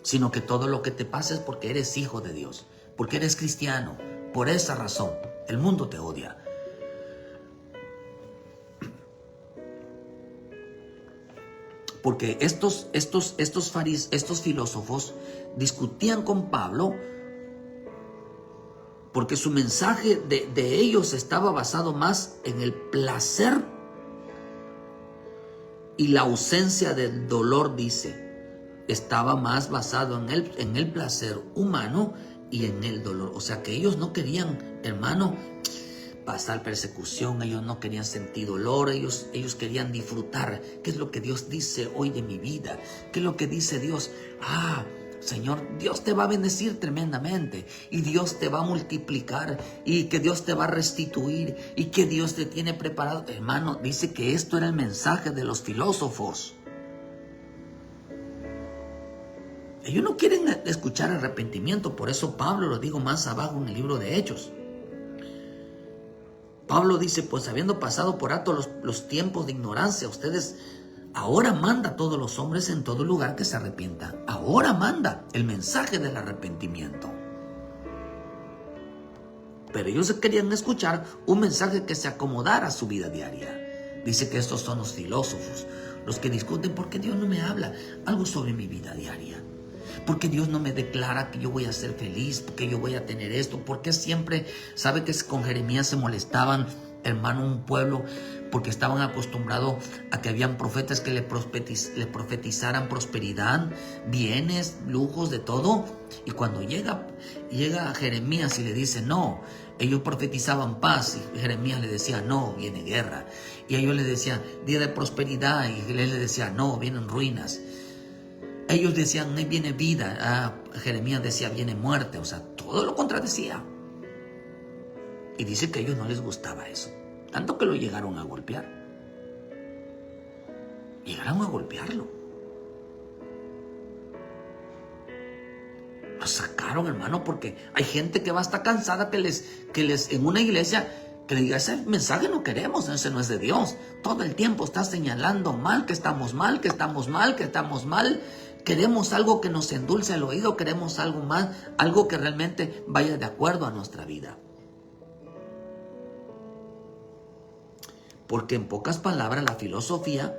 Sino que todo lo que te pasa es porque eres hijo de Dios, porque eres cristiano. Por esa razón, el mundo te odia. Porque estos filósofos discutían con Pablo porque su mensaje de ellos estaba basado más en el placer y la ausencia del dolor, dice. Estaba más basado en el placer humano y en el dolor. O sea que ellos no querían, hermano, pasar persecución, ellos no querían sentir dolor, ellos querían disfrutar. ¿Qué es lo que Dios dice hoy de mi vida? ¿Qué es lo que dice Dios? Señor, Dios te va a bendecir tremendamente y Dios te va a multiplicar y que Dios te va a restituir y que Dios te tiene preparado. Hermano, dice que esto era el mensaje de los filósofos. Ellos no quieren escuchar arrepentimiento, por eso Pablo lo digo más abajo en el libro de Hechos. Pablo dice, pues habiendo pasado por alto los tiempos de ignorancia, ustedes ahora manda a todos los hombres en todo lugar que se arrepientan. Ahora manda el mensaje del arrepentimiento. Pero ellos querían escuchar un mensaje que se acomodara a su vida diaria. Dice que estos son los filósofos, los que discuten por qué Dios no me habla algo sobre mi vida diaria. Porque Dios no me declara que yo voy a ser feliz, porque yo voy a tener esto, porque siempre, sabe que con Jeremías se molestaban, hermano, un pueblo, porque estaban acostumbrados a que habían profetas que le profetizaran prosperidad, bienes, lujos, de todo. Y cuando llega Jeremías y le dice no, ellos profetizaban paz y Jeremías le decía no, viene guerra. Y ellos le decían día de prosperidad y él le decía no, vienen ruinas. Ellos decían, viene vida. Jeremías decía, viene muerte. O sea, todo lo contradecía. Y dice que a ellos no les gustaba eso. Tanto que lo llegaron a golpear. Llegaron a golpearlo. Lo sacaron, hermano, porque hay gente que va a estar cansada que les en una iglesia que le diga, ese mensaje no queremos, ese no es de Dios. Todo el tiempo está señalando mal, que estamos mal, que estamos mal, que estamos mal. Queremos algo que nos endulce el oído, queremos algo más, algo que realmente vaya de acuerdo a nuestra vida. Porque en pocas palabras la filosofía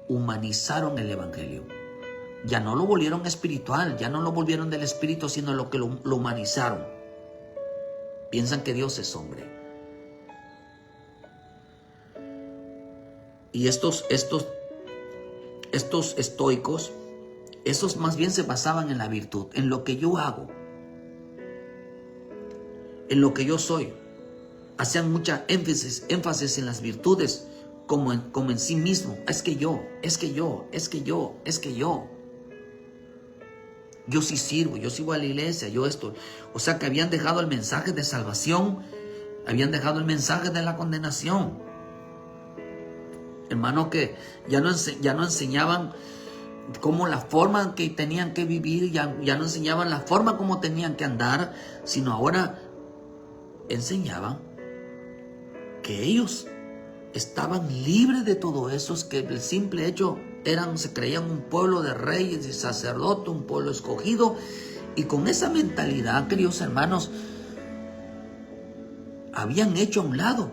humanizaron el evangelio. Ya no lo volvieron espiritual, ya no lo volvieron del espíritu, sino lo que lo humanizaron. Piensan que Dios es hombre. Y estos estoicos, esos más bien se basaban en la virtud, en lo que yo hago, en lo que yo soy. Hacían mucha énfasis en las virtudes como en sí mismo. Es que yo. Yo sí sirvo, yo sigo a la iglesia, yo esto. O sea que habían dejado el mensaje de salvación, habían dejado el mensaje de la condenación. Hermano, que ya no enseñaban como la forma que tenían que vivir, ya no enseñaban la forma como tenían que andar, sino ahora enseñaban que ellos estaban libres de todo eso, es que el simple hecho se creían un pueblo de reyes y sacerdotes, un pueblo escogido, y con esa mentalidad, queridos hermanos, habían hecho a un lado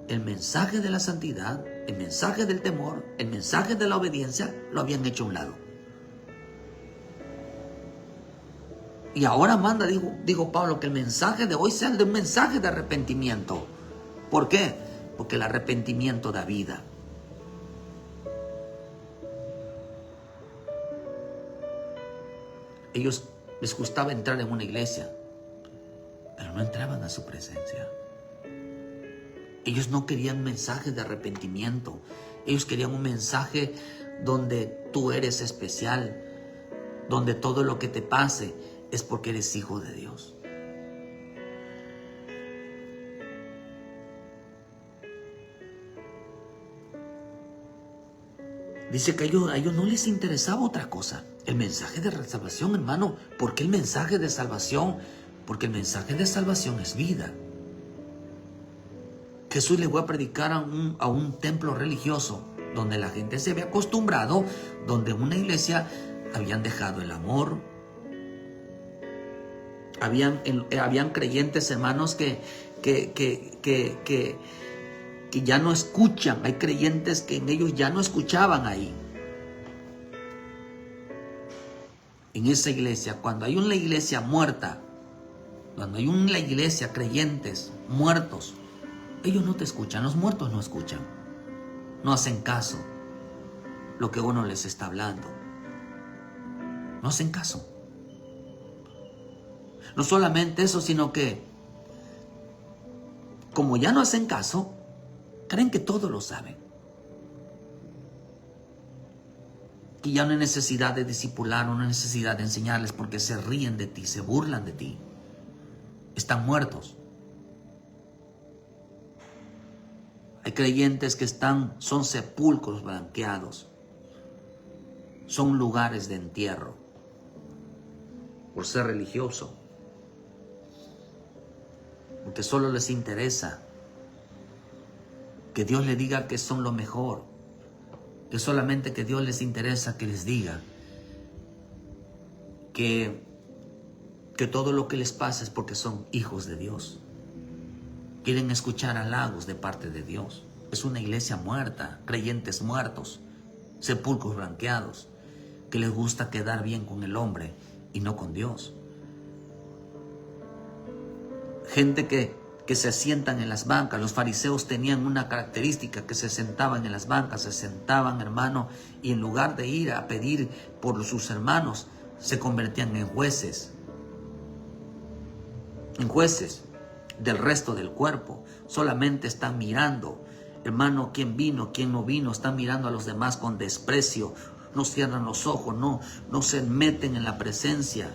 el mensaje de la santidad, el mensaje del temor, el mensaje de la obediencia, lo habían hecho a un lado. Y ahora manda, dijo Pablo, que el mensaje de hoy sea el de un mensaje de arrepentimiento. ¿Por qué? Porque el arrepentimiento da vida. Ellos les gustaba entrar en una iglesia, pero no entraban a su presencia. Ellos no querían mensajes de arrepentimiento. Ellos querían un mensaje donde tú eres especial, donde todo lo que te pase es porque eres hijo de Dios. Dice que a ellos no les interesaba otra cosa. El mensaje de salvación, hermano. ¿Por qué el mensaje de salvación? Porque el mensaje de salvación es vida. Jesús le fue a predicar a un templo religioso donde la gente se había acostumbrado, donde en una iglesia habían dejado el amor. Habían creyentes, hermanos, que ya no escuchan. Hay creyentes que en ellos ya no escuchaban ahí. En esa iglesia, cuando hay una iglesia muerta, cuando hay una iglesia creyentes muertos, ellos no te escuchan, los muertos no escuchan, no hacen caso lo que uno les está hablando, no hacen caso. No solamente eso, sino que como ya no hacen caso, creen que todo lo saben, que ya no hay necesidad de discipular, no hay necesidad de enseñarles porque se ríen de ti, se burlan de ti, están muertos. Hay creyentes que son sepulcros blanqueados, son lugares de entierro por ser religioso, porque solo les interesa que Dios les diga que son lo mejor, que solamente que Dios les interesa que les diga que todo lo que les pasa es porque son hijos de Dios. Quieren escuchar halagos de parte de Dios. Es una iglesia muerta, creyentes muertos, sepulcros blanqueados, que les gusta quedar bien con el hombre y no con Dios. Gente que se sientan en las bancas. Los fariseos tenían una característica, que se sentaban en las bancas, se sentaban, hermano, y en lugar de ir a pedir por sus hermanos, se convertían en jueces del resto del cuerpo. Solamente están mirando, hermano, quién vino, quién no vino. Están mirando a los demás con desprecio. No cierran los ojos, no se meten en la presencia.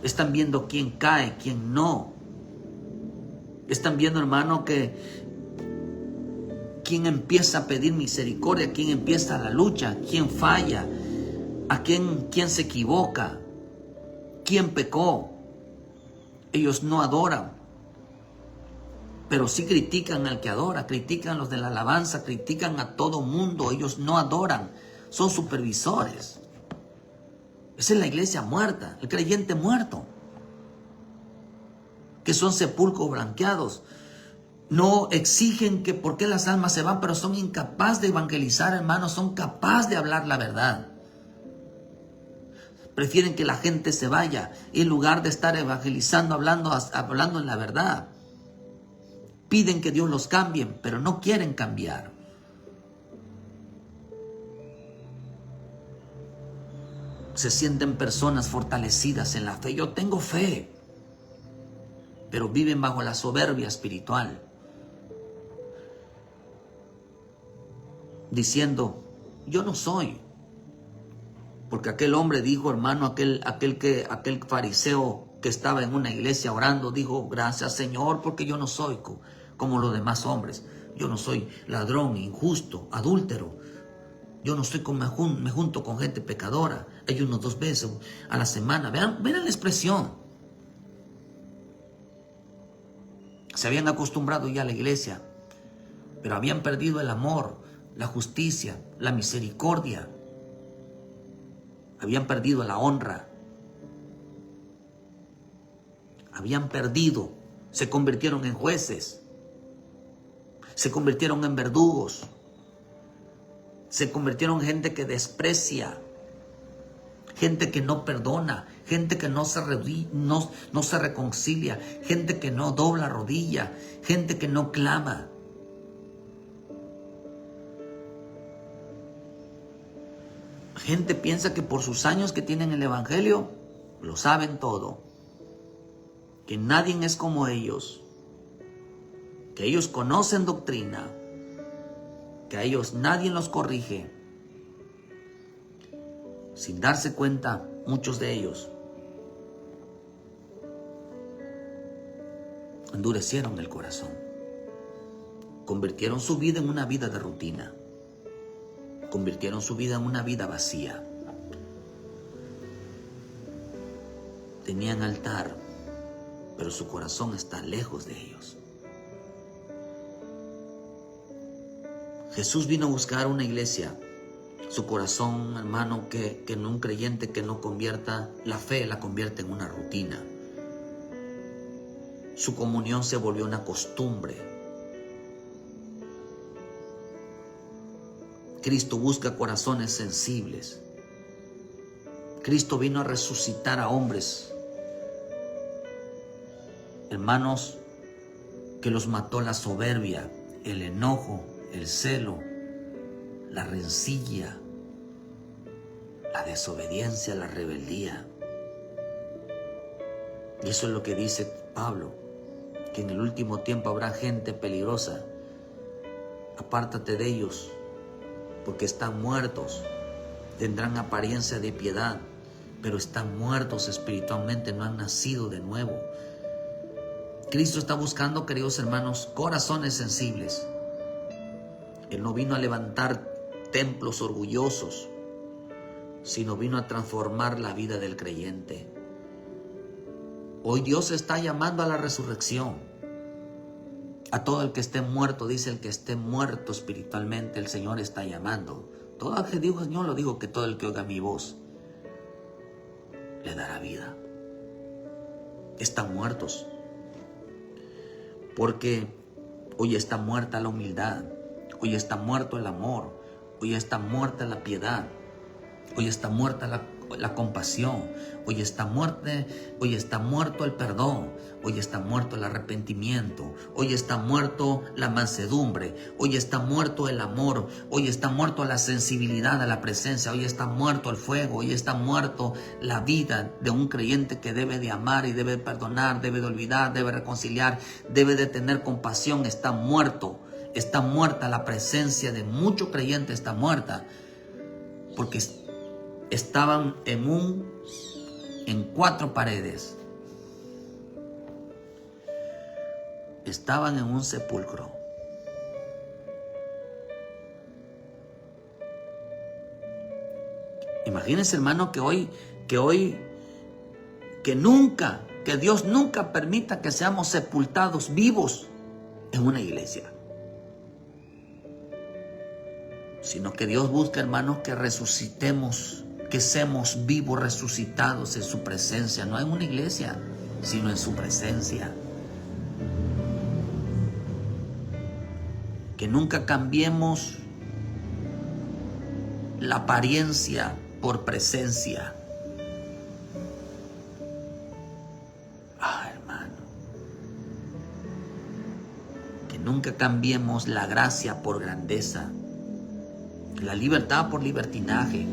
Están viendo quién cae, quién no. Están viendo, hermano, que quién empieza a pedir misericordia, quién empieza la lucha, quién falla, a quién se equivoca, quién pecó. Ellos no adoran, pero sí critican al que adora, critican a los de la alabanza, critican a todo mundo. Ellos no adoran, son supervisores. Esa es la iglesia muerta, el creyente muerto, que son sepulcros blanqueados. No exigen que por qué las almas se van, pero son incapaces de evangelizar, hermanos, son capaces de hablar la verdad. Prefieren que la gente se vaya en lugar de estar evangelizando, hablando en la verdad. Piden que Dios los cambie, pero no quieren cambiar. Se sienten personas fortalecidas en la fe. Yo tengo fe, pero viven bajo la soberbia espiritual, diciendo, yo no soy. Porque aquel hombre dijo, hermano, aquel fariseo que estaba en una iglesia orando, dijo, gracias Señor, porque yo no soy como los demás hombres. Yo no soy ladrón, injusto, adúltero. Yo no estoy me junto con gente pecadora. Ayuno 2 veces a la semana. Vean la expresión. Se habían acostumbrado ya a la iglesia pero habían perdido el amor, la justicia, la misericordia. Habían perdido la honra. Habían perdido, se convirtieron en jueces, se convirtieron en verdugos, se convirtieron en gente que desprecia, gente que no perdona, gente que no se reconcilia, gente que no dobla rodilla, gente que no clama. Gente piensa que por sus años que tienen el Evangelio, lo saben todo, que nadie es como ellos, que ellos conocen doctrina, que a ellos nadie los corrige. Sin darse cuenta, muchos de ellos endurecieron el corazón, convirtieron su vida en una vida de rutina, convirtieron su vida en una vida vacía. Tenían altar, pero su corazón está lejos de ellos. Jesús vino a buscar una iglesia, su corazón, hermano, que en un creyente que no convierta la fe, la convierte en una rutina. Su comunión se volvió una costumbre. Cristo busca corazones sensibles. Cristo vino a resucitar a hombres, hermanos, que los mató la soberbia, el enojo, el celo, la rencilla, la desobediencia, la rebeldía. Y eso es lo que dice Pablo, que en el último tiempo habrá gente peligrosa. Apártate de ellos, porque están muertos. Tendrán apariencia de piedad, pero están muertos espiritualmente, no han nacido de nuevo. Cristo está buscando, queridos hermanos, corazones sensibles. Él no vino a levantar templos orgullosos, sino vino a transformar la vida del creyente. Hoy Dios está llamando a la resurrección. A todo el que esté muerto, dice el que esté muerto espiritualmente, el Señor está llamando. Todo el que dijo el Señor lo dijo, que todo el que oiga mi voz le dará vida. Están muertos, porque hoy está muerta la humildad, hoy está muerto el amor, hoy está muerta la piedad, hoy está muerta la compasión, hoy está muerto el perdón, hoy está muerto el arrepentimiento, hoy está muerto la mansedumbre, hoy está muerto el amor, hoy está muerto la sensibilidad a la presencia, hoy está muerto el fuego, hoy está muerto la vida de un creyente que debe de amar y debe de perdonar, debe de olvidar, debe de reconciliar, debe de tener compasión. Está muerto, está muerta la presencia de muchos creyentes, está muerta, porque estaban en cuatro paredes. Estaban en un sepulcro. Imagínense, hermano, que Dios nunca permita que seamos sepultados vivos en una iglesia, sino que Dios busca, hermanos, que resucitemos, que seamos vivos, resucitados en su presencia, no en una iglesia, sino en su presencia. Que nunca cambiemos la apariencia por presencia. Hermano, que nunca cambiemos la gracia por grandeza, la libertad por libertinaje.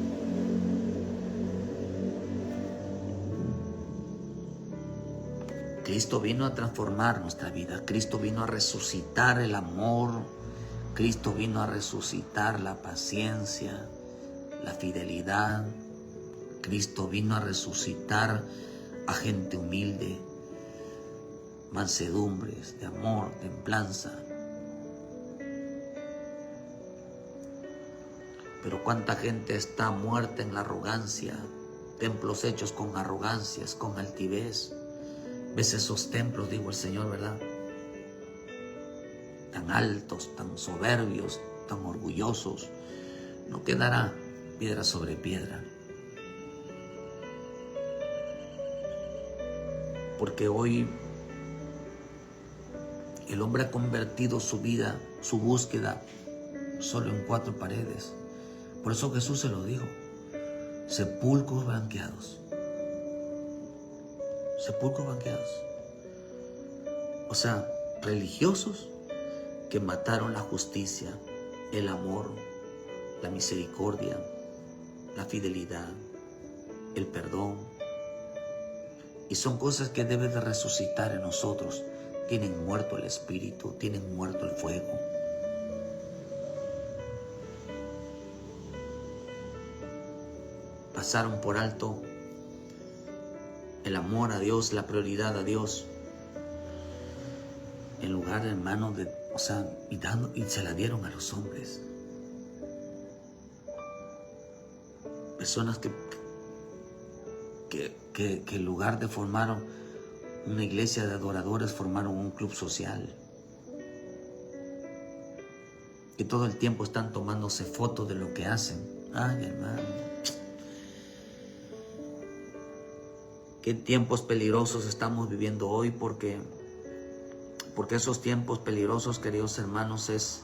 Cristo vino a transformar nuestra vida. Cristo vino a resucitar el amor. Cristo vino a resucitar la paciencia, la fidelidad. Cristo vino a resucitar a gente humilde, mansedumbres, de amor, templanza. Pero cuánta gente está muerta en la arrogancia, templos hechos con arrogancias, con altivez. ¿Ves esos templos? Digo el Señor, ¿verdad? tan altos, tan soberbios, tan orgullosos. No quedará piedra sobre piedra. Porque hoy el hombre ha convertido su vida, su búsqueda, solo en 4 paredes. Por eso Jesús se lo dijo: sepulcros blanqueados. Sepulcros blanqueados. O sea, religiosos que mataron la justicia, el amor, la misericordia, la fidelidad, el perdón. Y son cosas que deben de resucitar en nosotros. Tienen muerto el espíritu, tienen muerto el fuego. Pasaron por alto el amor a Dios, la prioridad a Dios. En lugar, hermano, y se la dieron a los hombres. Personas que en lugar de formar una iglesia de adoradores, formaron un club social. Y todo el tiempo están tomándose fotos de lo que hacen. Ay, hermano. Qué tiempos peligrosos estamos viviendo hoy, porque esos tiempos peligrosos, queridos hermanos, es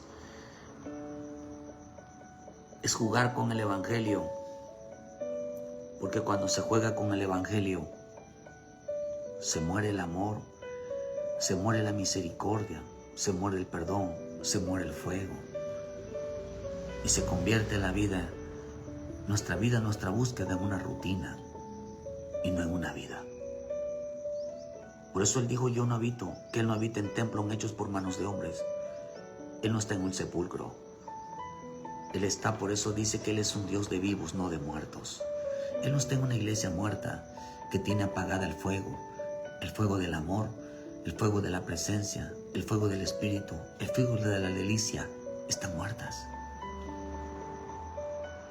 jugar con el evangelio. Porque cuando se juega con el evangelio, se muere el amor, se muere la misericordia, se muere el perdón, se muere el fuego. Y se convierte la vida, nuestra búsqueda, en una rutina y no en una vida. Por eso Él dijo: yo no habito, que Él no habita en templos hechos por manos de hombres. Él no está en un sepulcro. Él está, por eso dice que Él es un Dios de vivos, no de muertos. Él no está en una iglesia muerta que tiene apagada el fuego del amor, el fuego de la presencia, el fuego del Espíritu, el fuego de la delicia. Están muertas.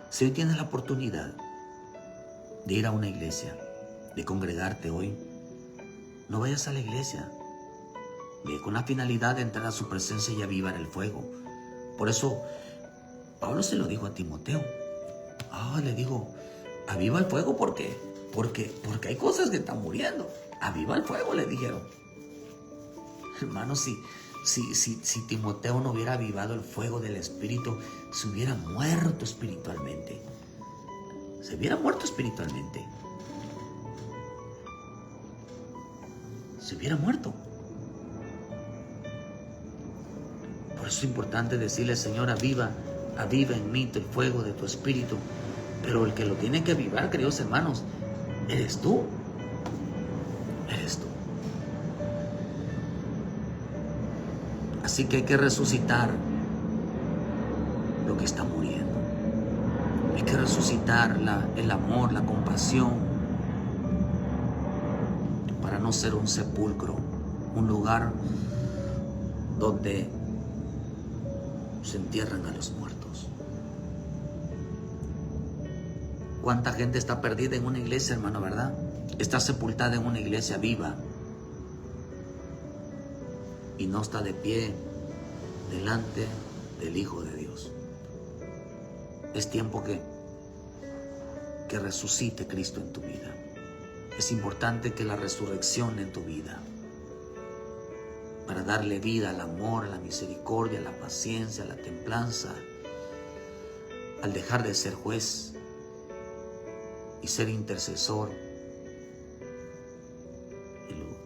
Si hoy tienes la oportunidad de ir a una iglesia, de congregarte hoy, no vayas a la iglesia. Ve con la finalidad de entrar a su presencia y avivar el fuego. Por eso Pablo se lo dijo a Timoteo. Le dijo: aviva el fuego, porque hay cosas que están muriendo. Aviva el fuego, le dijeron. Hermano, si Timoteo no hubiera avivado el fuego del Espíritu, se hubiera muerto espiritualmente. Se hubiera muerto espiritualmente. Se hubiera muerto. Por eso es importante decirle: Señor, aviva en mí el fuego de tu Espíritu. Pero el que lo tiene que avivar, queridos hermanos, eres tú. Eres tú. Así que hay que resucitar lo que está muriendo. Hay que resucitar el amor, la compasión, para no ser un sepulcro, un lugar donde se entierran a los muertos. ¿Cuánta gente está perdida en una iglesia, hermano, verdad? Está sepultada en una iglesia viva y no está de pie delante del Hijo de Dios. Es tiempo que resucite Cristo en tu vida. Es importante que la resurrección en tu vida, para darle vida al amor, a la misericordia, a la paciencia, a la templanza, al dejar de ser juez y ser intercesor,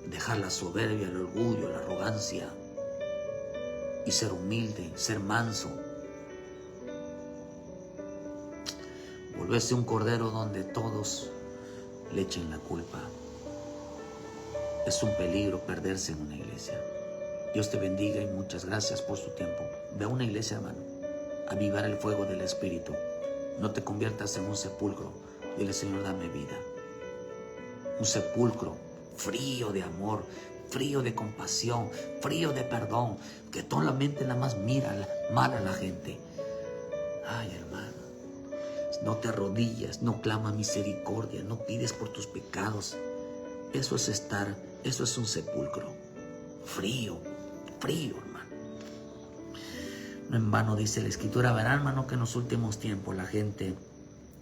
dejar la soberbia, el orgullo, la arrogancia, y ser humilde, ser manso. Volverse un cordero donde todos le echen la culpa. Es un peligro perderse en una iglesia. Dios te bendiga y muchas gracias por su tiempo. Ve a una iglesia, hermano, a avivar el fuego del Espíritu. No te conviertas en un sepulcro. Dile: Señor, dame vida. Un sepulcro frío de amor, frío de compasión, frío de perdón, que solamente nada más mira mal a la gente. Ay, hermano, no te arrodillas, no clamas misericordia, no pides por tus pecados. Eso es un sepulcro frío, hermano. No en vano dice la Escritura, verán, hermano, que en los últimos tiempos la gente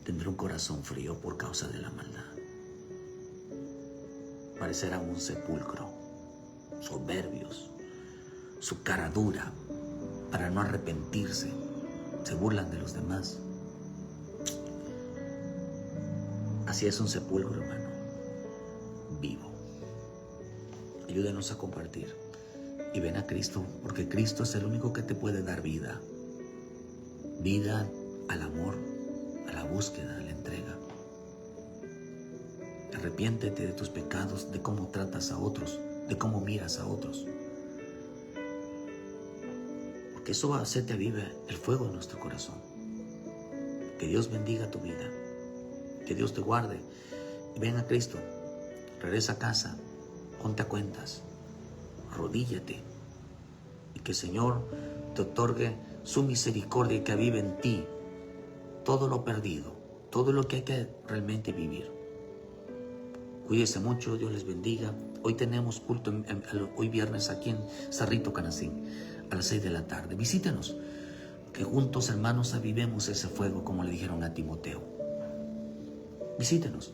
tendrá un corazón frío por causa de la maldad. Parecerán un sepulcro, soberbios, su cara dura para no arrepentirse, se burlan de los demás. Así es un sepulcro, hermano, vivo. Ayúdenos a compartir y ven a Cristo, porque Cristo es el único que te puede dar vida. Vida al amor, a la búsqueda, a la entrega. Arrepiéntete de tus pecados, de cómo tratas a otros, de cómo miras a otros. Porque eso va a hacerte avivar el fuego en nuestro corazón. Que Dios bendiga tu vida. Que Dios te guarde. Y ven a Cristo. Regresa a casa. Ponte a cuentas. Arrodíllate. Y que el Señor te otorgue su misericordia que avive en ti todo lo perdido, todo lo que hay que realmente vivir. Cuídese mucho, Dios les bendiga. Hoy tenemos culto, hoy viernes aquí en Cerrito Canacín, a las 6 de la tarde. Visítenos, que juntos, hermanos, avivemos ese fuego, como le dijeron a Timoteo. Visítenos.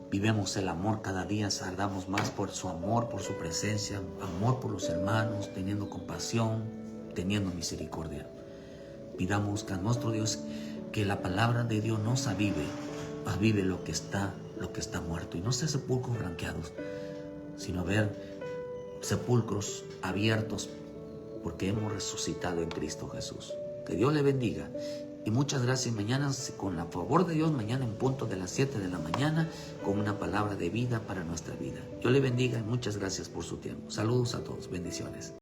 Vivemos el amor cada día, ardamos más por su amor, por su presencia, amor por los hermanos, teniendo compasión, teniendo misericordia. Pidamos que a nuestro Dios, que la palabra de Dios nos avive lo que está muerto, y no sea sepulcros blanqueados, sino ver sepulcros abiertos, porque hemos resucitado en Cristo Jesús. Que Dios le bendiga. Y muchas gracias. Mañana, con el favor de Dios, mañana en punto de las 7 de la mañana, con una palabra de vida para nuestra vida. Dios le bendiga y muchas gracias por su tiempo. Saludos a todos. Bendiciones.